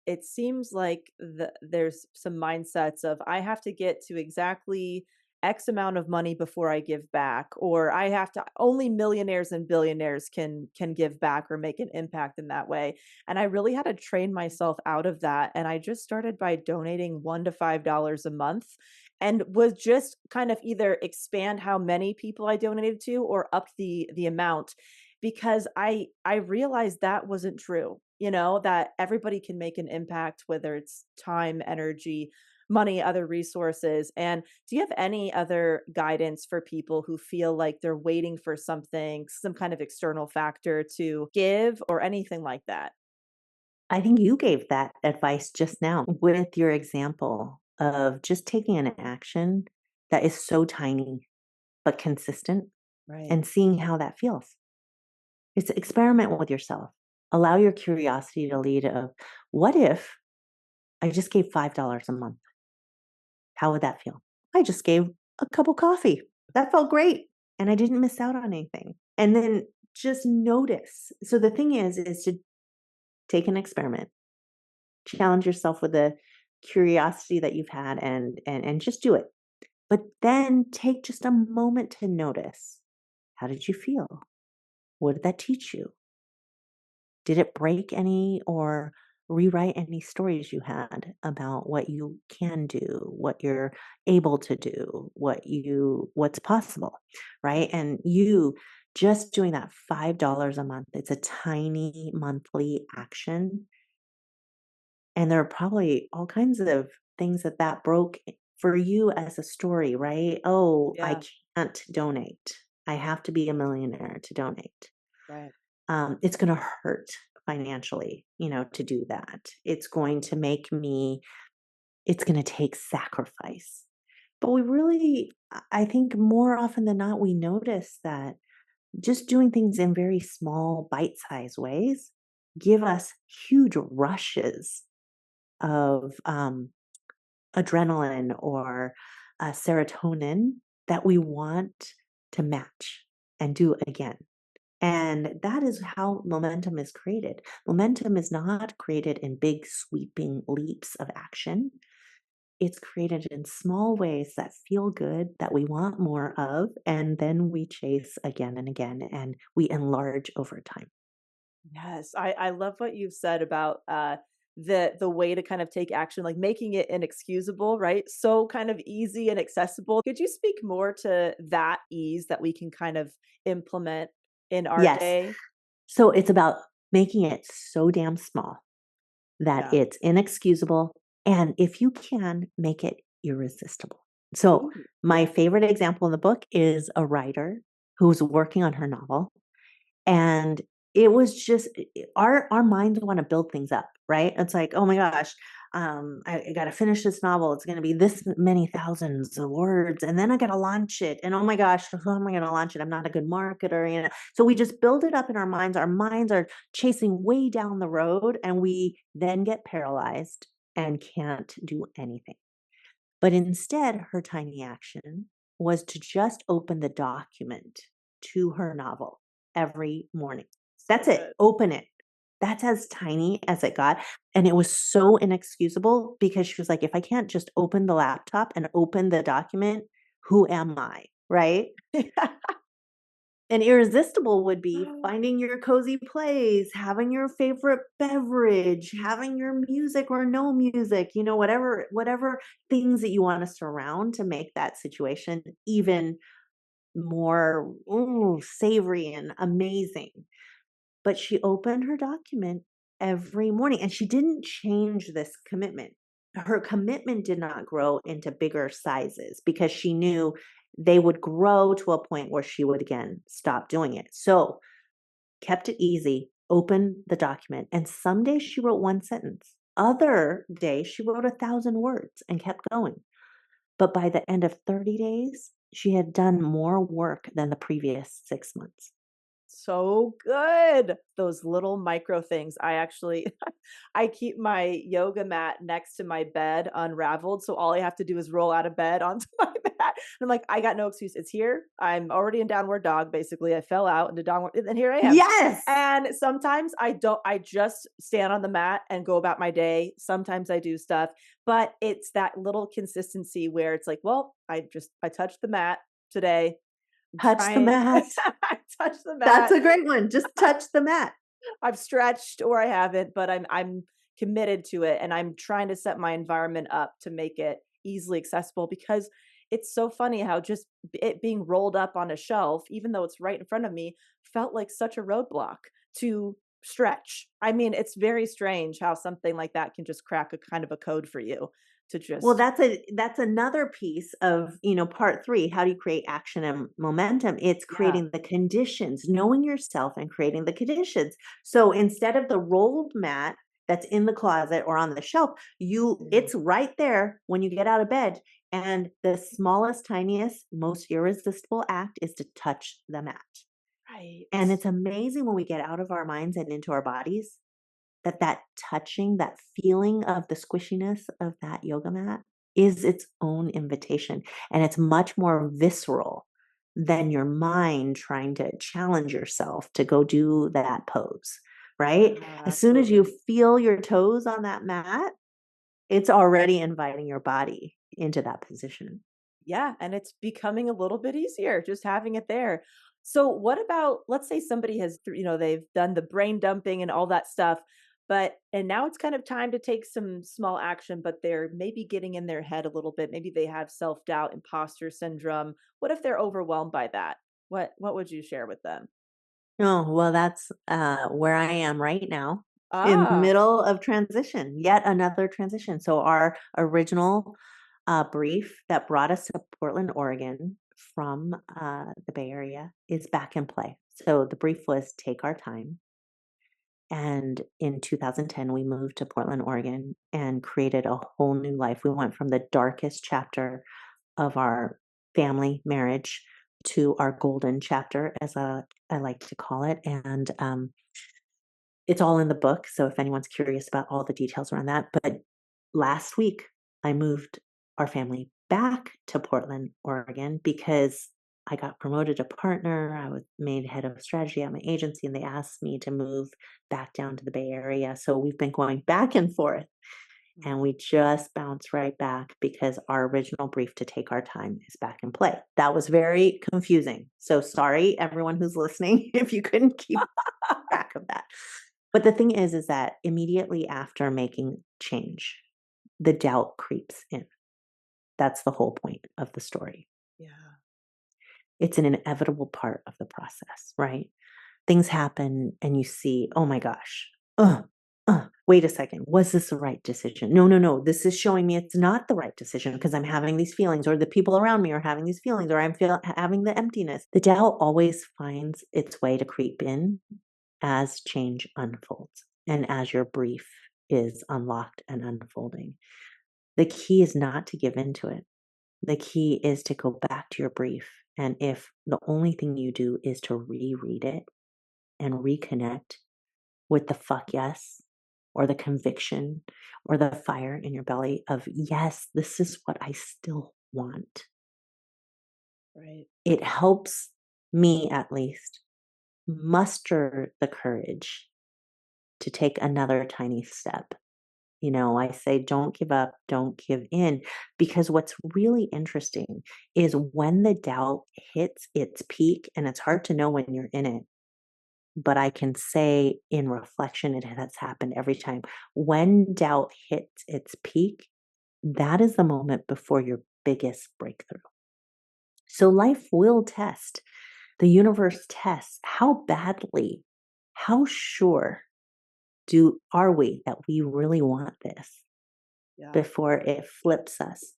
it seems like there's some mindsets of I have to get to exactly X amount of money before I give back, or I have to only millionaires and billionaires can give back or make an impact in that way. And I really had to train myself out of that. And I just started by donating $1 to $5 a month and was just kind of either expand how many people I donated to or up the amount because I realized that wasn't true, that everybody can make an impact, whether it's time, energy, money, other resources. And do you have any other guidance for people who feel like they're waiting for something, some kind of external factor to give or anything like that? I think you gave that advice just now with your example of just taking an action that is so tiny but consistent Right. and seeing how that feels. It's experiment with yourself. Allow your curiosity to lead of what if I just gave $5 a month? How would that feel? I just gave a cup of coffee. That felt great. And I didn't miss out on anything. And then just notice. So the thing is to take an experiment, challenge yourself with the curiosity that you've had and just do it. But then take just a moment to notice. How did you feel? What did that teach you? Did it break any or rewrite any stories you had about what you can do, what you're able to do, what's possible, right? And you just doing that $5 a month, it's a tiny monthly action. And there are probably all kinds of things that broke for you as a story, right? Oh, I Yeah. can't donate. I have to be a millionaire to donate. Right. it's going to hurt financially, to do that. It's going to it's going to take sacrifice. But I think more often than not, we notice that just doing things in very small, bite sized ways give us huge rushes of adrenaline or serotonin that we want to match and do again. And that is how momentum is created. Momentum is not created in big, sweeping leaps of action. It's created in small ways that feel good, that we want more of, and then we chase again and again, and we enlarge over time. Yes, I love what you've said about the way to kind of take action, like making it inexcusable, right? So kind of easy and accessible. Could you speak more to that ease that we can kind of implement in our Yes. day? So it's about making it so damn small that Yeah. it's inexcusable. And if you can, make it irresistible. So, Ooh, my favorite example in the book is a writer who's working on her novel. And it was just our minds want to build things up, right? It's like, oh my gosh, I got to finish this novel. It's going to be this many thousands of words, and then I got to launch it. And oh my gosh, how am I going to launch it? I'm not a good marketer. So we just build it up in our minds. Our minds are chasing way down the road, and we then get paralyzed and can't do anything. But instead, her tiny action was to just open the document to her novel every morning. so That's it. good. Open it. That's as tiny as it got. And it was so inexcusable because she was like, if I can't just open the laptop and open the document, who am I? Right. And irresistible would be finding your cozy place, having your favorite beverage, having your music or no music, whatever things that you want to surround to make that situation even more savory and amazing. But she opened her document every morning and she didn't change this commitment. Her commitment did not grow into bigger sizes because she knew they would grow to a point where she would again stop doing it. So kept it easy, opened the document, and some days she wrote one sentence. Other days she wrote 1,000 words and kept going. But by the end of 30 days, she had done more work than the previous 6 months. So good. Those little micro things. I actually I keep my yoga mat next to my bed unraveled, so all I have to do is roll out of bed onto my mat. And I'm like, I got no excuse. It's here. I'm already in downward dog basically. I fell out into downward and here I am. Yes. And sometimes I just stand on the mat and go about my day. Sometimes I do stuff, but it's that little consistency where it's like, well, I touched the mat today. I'm Touch the trying mat. I touched the That's mat. a great one. Just touch the mat. I've stretched or I haven't, but I'm committed to it and I'm trying to set my environment up to make it easily accessible because it's so funny how just it being rolled up on a shelf, even though it's right in front of me, felt like such a roadblock to stretch. I mean, it's very strange how something like that can just crack a kind of a code for you to Well, just that's another piece of, part 3. How do you create action and momentum? It's yeah. creating the conditions, knowing yourself and creating the conditions. So instead of the rolled mat that's in the closet or on the shelf, Mm, it's right there when you get out of bed. And the smallest, tiniest, most irresistible act is to touch the mat. right. And it's amazing when we get out of our minds and into our bodies that touching, that feeling of the squishiness of that yoga mat is its own invitation, and it's much more visceral than your mind trying to challenge yourself to go do that pose, right? Yeah, As soon as you absolutely. feel your toes on that mat, it's already inviting your body into that position. Yeah, and it's becoming a little bit easier just having it there. So what about let's say somebody has they've done the brain dumping and all that stuff, but and now it's kind of time to take some small action, but they're maybe getting in their head a little bit. Maybe they have self-doubt, imposter syndrome. What if they're overwhelmed by that? What would you share with them? Oh, well, that's, where I am right now in the Ah, middle of transition, yet another transition. So our original, brief that brought us to Portland, Oregon from, the Bay Area is back in play. So the brief was take our time. And in 2010, we moved to Portland, Oregon, and created a whole new life. We went from the darkest chapter of our family marriage to our golden chapter, as I like to call it. And it's all in the book. So if anyone's curious about all the details around that. But last week, I moved our family back to Portland, Oregon, because I got promoted to partner. I was made head of strategy at my agency, and they asked me to move back down to the Bay Area. So we've been going back and forth, and we just bounced right back because our original brief to take our time is back in play. That was very confusing. So sorry, everyone who's listening, if you couldn't keep track of that. But the thing is that immediately after making change, the doubt creeps in. That's the whole point of the story. Yeah. It's an inevitable part of the process, right? Things happen and you see, oh my gosh, wait a second, was this the right decision? No, no, no. This is showing me it's not the right decision because I'm having these feelings, or the people around me are having these feelings, or I'm having the emptiness. The doubt always finds its way to creep in as change unfolds and as your brief is unlocked and unfolding. The key is not to give into it. The key is to go back to your brief. And if the only thing you do is to reread it and reconnect with the fuck yes, or the conviction, or the fire in your belly of, yes, this is what I still want. Right. It helps me, at least, muster the courage to take another tiny step. I say, don't give up, don't give in, because what's really interesting is when the doubt hits its peak, and it's hard to know when you're in it, but I can say in reflection, it has happened every time. When doubt hits its peak, that is the moment before your biggest breakthrough. So life will test, the universe tests how badly, how sure are we that we really want this Yeah. before it flips us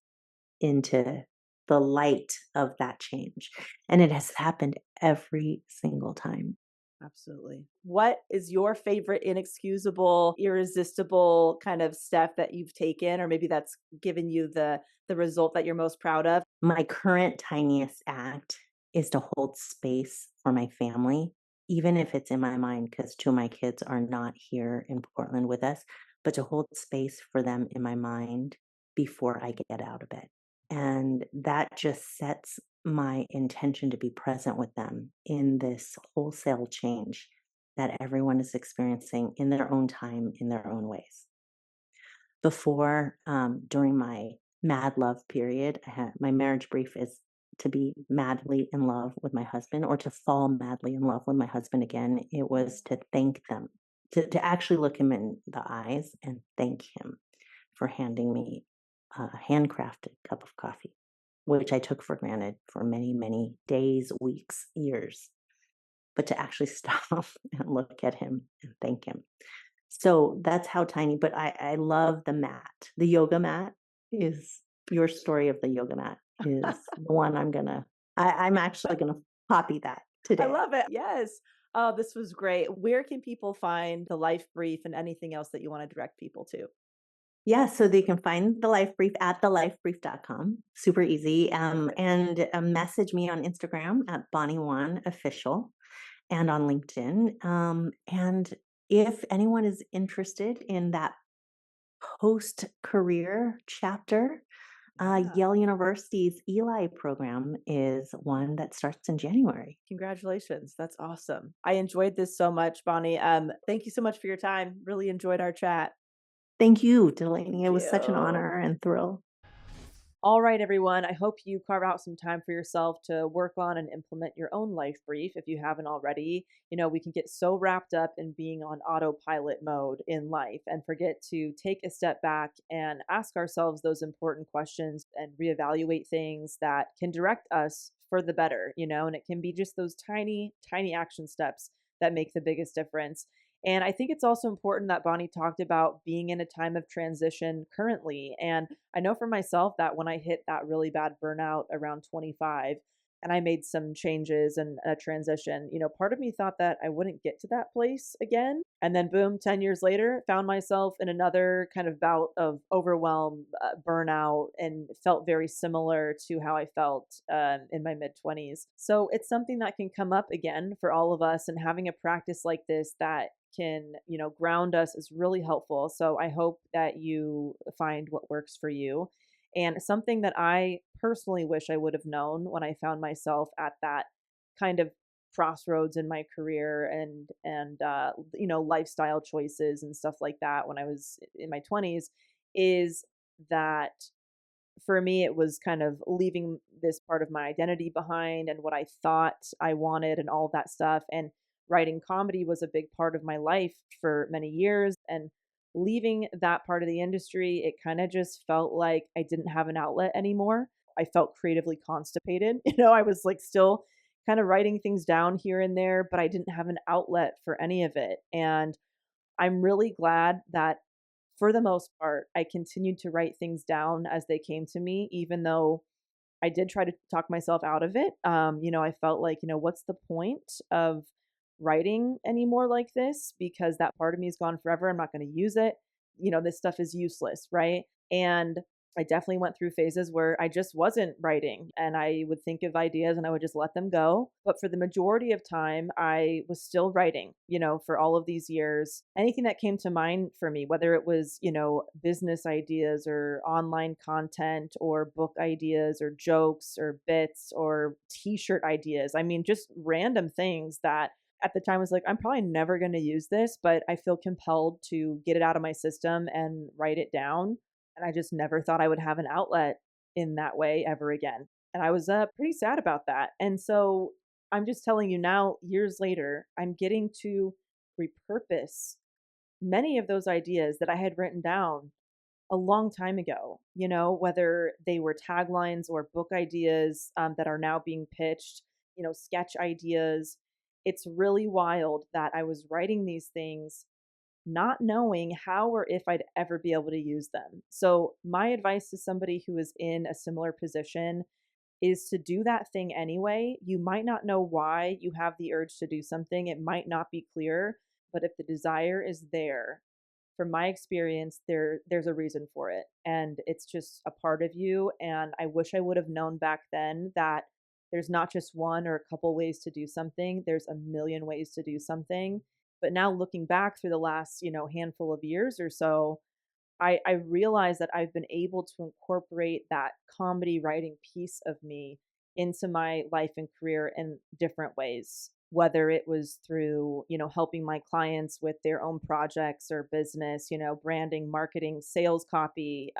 into the light of that change. And it has happened every single time. Absolutely. What is your favorite inexcusable, irresistible kind of step that you've taken, or maybe that's given you the result that you're most proud of? My current tiniest act is to hold space for my family, even if it's in my mind, because two of my kids are not here in Portland with us, but to hold space for them in my mind before I get out of bed. And that just sets my intention to be present with them in this wholesale change that everyone is experiencing in their own time, in their own ways. Before, during my mad love period, my marriage brief is to be madly in love with my husband, or to fall madly in love with my husband again. It was to thank them, to actually look him in the eyes and thank him for handing me a handcrafted cup of coffee, which I took for granted for many, many days, weeks, years. But to actually stop and look at him and thank him. So that's how tiny, but I love the mat. The yoga mat is your story of the yoga mat is the one I'm actually gonna copy that I today. love it. Yes. Oh, this was great. Where can people find the life brief and anything else that you want to direct people to? Yeah, so they can find the life brief at thelifebrief.com. Super easy. And message me on Instagram at Bonnie Wan Official and on LinkedIn. And if anyone is interested in that post-career chapter, Yeah. Yale University's Eli program is one that starts in January. Congratulations. That's awesome. I enjoyed this so much, Bonnie. Thank you so much for your time. Really enjoyed our chat. Thank you, Delaney. Thank It was such an you. honor and thrill. All right, everyone. I hope you carve out some time for yourself to work on and implement your own life brief if you haven't already. We can get so wrapped up in being on autopilot mode in life and forget to take a step back and ask ourselves those important questions and reevaluate things that can direct us for the better, and it can be just those tiny, tiny action steps that make the biggest difference. And I think it's also important that Bonnie talked about being in a time of transition currently. And I know for myself that when I hit that really bad burnout around 25, and I made some changes and a transition, part of me thought that I wouldn't get to that place again. And then, boom, 10 years later, found myself in another kind of bout of overwhelm, burnout, and felt very similar to how I felt in my mid 20s. So it's something that can come up again for all of us. And having a practice like this that can, ground us is really helpful. So I hope that you find what works for you. And something that I personally wish I would have known when I found myself at that kind of crossroads in my career and lifestyle choices and stuff like that when I was in my 20s is that for me, it was kind of leaving this part of my identity behind and what I thought I wanted and all of that stuff. And writing comedy was a big part of my life for many years. And leaving that part of the industry, it kind of just felt like I didn't have an outlet anymore. I felt creatively constipated. I was like still kind of writing things down here and there, but I didn't have an outlet for any of it. And I'm really glad that for the most part, I continued to write things down as they came to me, even though I did try to talk myself out of it. I felt like, what's the point of writing anymore like this? Because that part of me is gone forever. I'm not going to use it. This stuff is useless, right? And I definitely went through phases where I just wasn't writing and I would think of ideas and I would just let them go. But for the majority of time, I was still writing, for all of these years. Anything that came to mind for me, whether it was, business ideas or online content or book ideas or jokes or bits or t shirt ideas. I mean, just random things that at the time was like, I'm probably never going to use this, but I feel compelled to get it out of my system and write it down. And I just never thought I would have an outlet in that way ever again. And I was pretty sad about that. And so I'm just telling you now, years later, I'm getting to repurpose many of those ideas that I had written down a long time ago, whether they were taglines or book ideas that are now being pitched, sketch ideas. It's really wild that I was writing these things not knowing how or if I'd ever be able to use them. So, my advice to somebody who is in a similar position is to do that thing anyway. You might not know why you have the urge to do something, it might not be clear, but if the desire is there, from my experience, there's a reason for it. And it's just a part of you. And I wish I would have known back then that there's not just one or a couple ways to do something, there's a million ways to do something. But now looking back through the last, handful of years or so, I realize that I've been able to incorporate that comedy writing piece of me into my life and career in different ways, whether it was through, helping my clients with their own projects or business, branding, marketing, sales copy,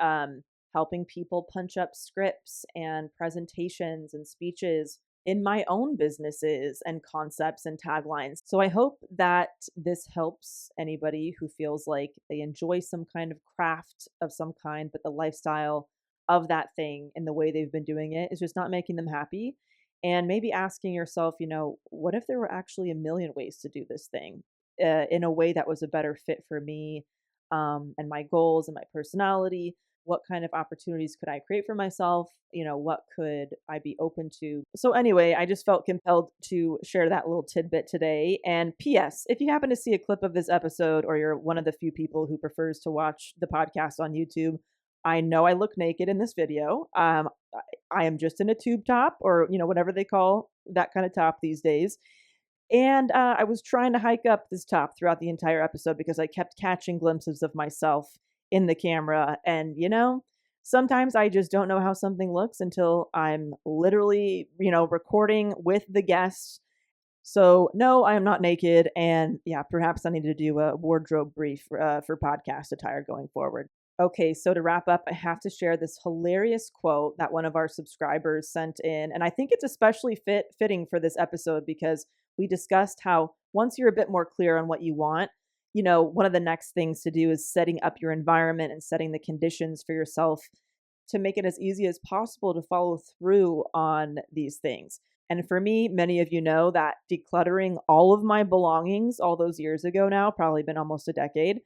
helping people punch up scripts and presentations and speeches in my own businesses and concepts and taglines. So I hope that this helps anybody who feels like they enjoy some kind of craft of some kind, but the lifestyle of that thing and the way they've been doing it is just not making them happy. And maybe asking yourself, what if there were actually a million ways to do this thing in a way that was a better fit for me and my goals and my personality? What kind of opportunities could I create for myself? What could I be open to? So anyway, I just felt compelled to share that little tidbit today. And PS, if you happen to see a clip of this episode or you're one of the few people who prefers to watch the podcast on YouTube, I know I look naked in this video. I am just in a tube top or, whatever they call that kind of top these days. And I was trying to hike up this top throughout the entire episode because I kept catching glimpses of myself in the camera. And, sometimes I just don't know how something looks until I'm literally, recording with the guests. So, no, I am not naked. And yeah, perhaps I need to do a wardrobe brief for podcast attire going forward. Okay, so to wrap up, I have to share this hilarious quote that one of our subscribers sent in. And I think it's especially fitting for this episode because we discussed how once you're a bit more clear on what you want, one of the next things to do is setting up your environment and setting the conditions for yourself to make it as easy as possible to follow through on these things. And for me, many of you know that decluttering all of my belongings all those years ago now, probably been almost a decade,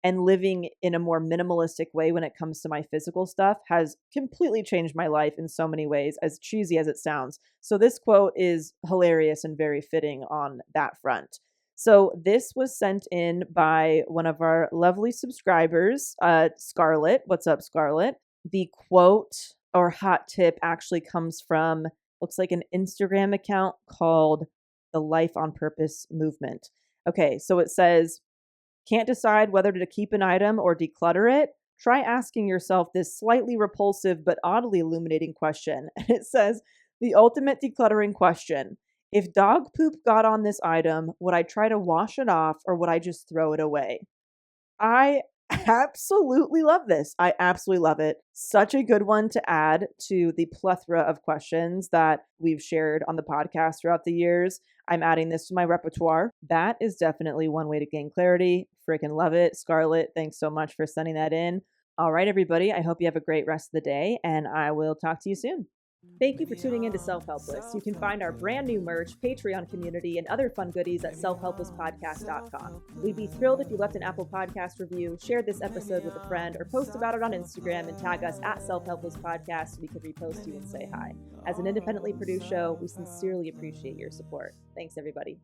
and living in a more minimalistic way when it comes to my physical stuff has completely changed my life in so many ways, as cheesy as it sounds. So this quote is hilarious and very fitting on that front. So this was sent in by one of our lovely subscribers, Scarlett. What's up, Scarlett? The quote or hot tip actually comes from, looks like an Instagram account called the Life on Purpose Movement. Okay, so it says, can't decide whether to keep an item or declutter it? Try asking yourself this slightly repulsive but oddly illuminating question. And it says, the ultimate decluttering question. If dog poop got on this item, would I try to wash it off or would I just throw it away? I absolutely love this. I absolutely love it. Such a good one to add to the plethora of questions that we've shared on the podcast throughout the years. I'm adding this to my repertoire. That is definitely one way to gain clarity. Freaking love it. Scarlett, thanks so much for sending that in. All right, everybody. I hope you have a great rest of the day, and I will talk to you soon. Thank you for tuning into Self-Helpless. You can find our brand new merch, Patreon community, and other fun goodies at selfhelplesspodcast.com. We'd be thrilled if you left an Apple Podcast review, shared this episode with a friend, or post about it on Instagram and tag us at Self-Helpless Podcast so we could repost you and say hi. As an independently produced show, we sincerely appreciate your support. Thanks, everybody.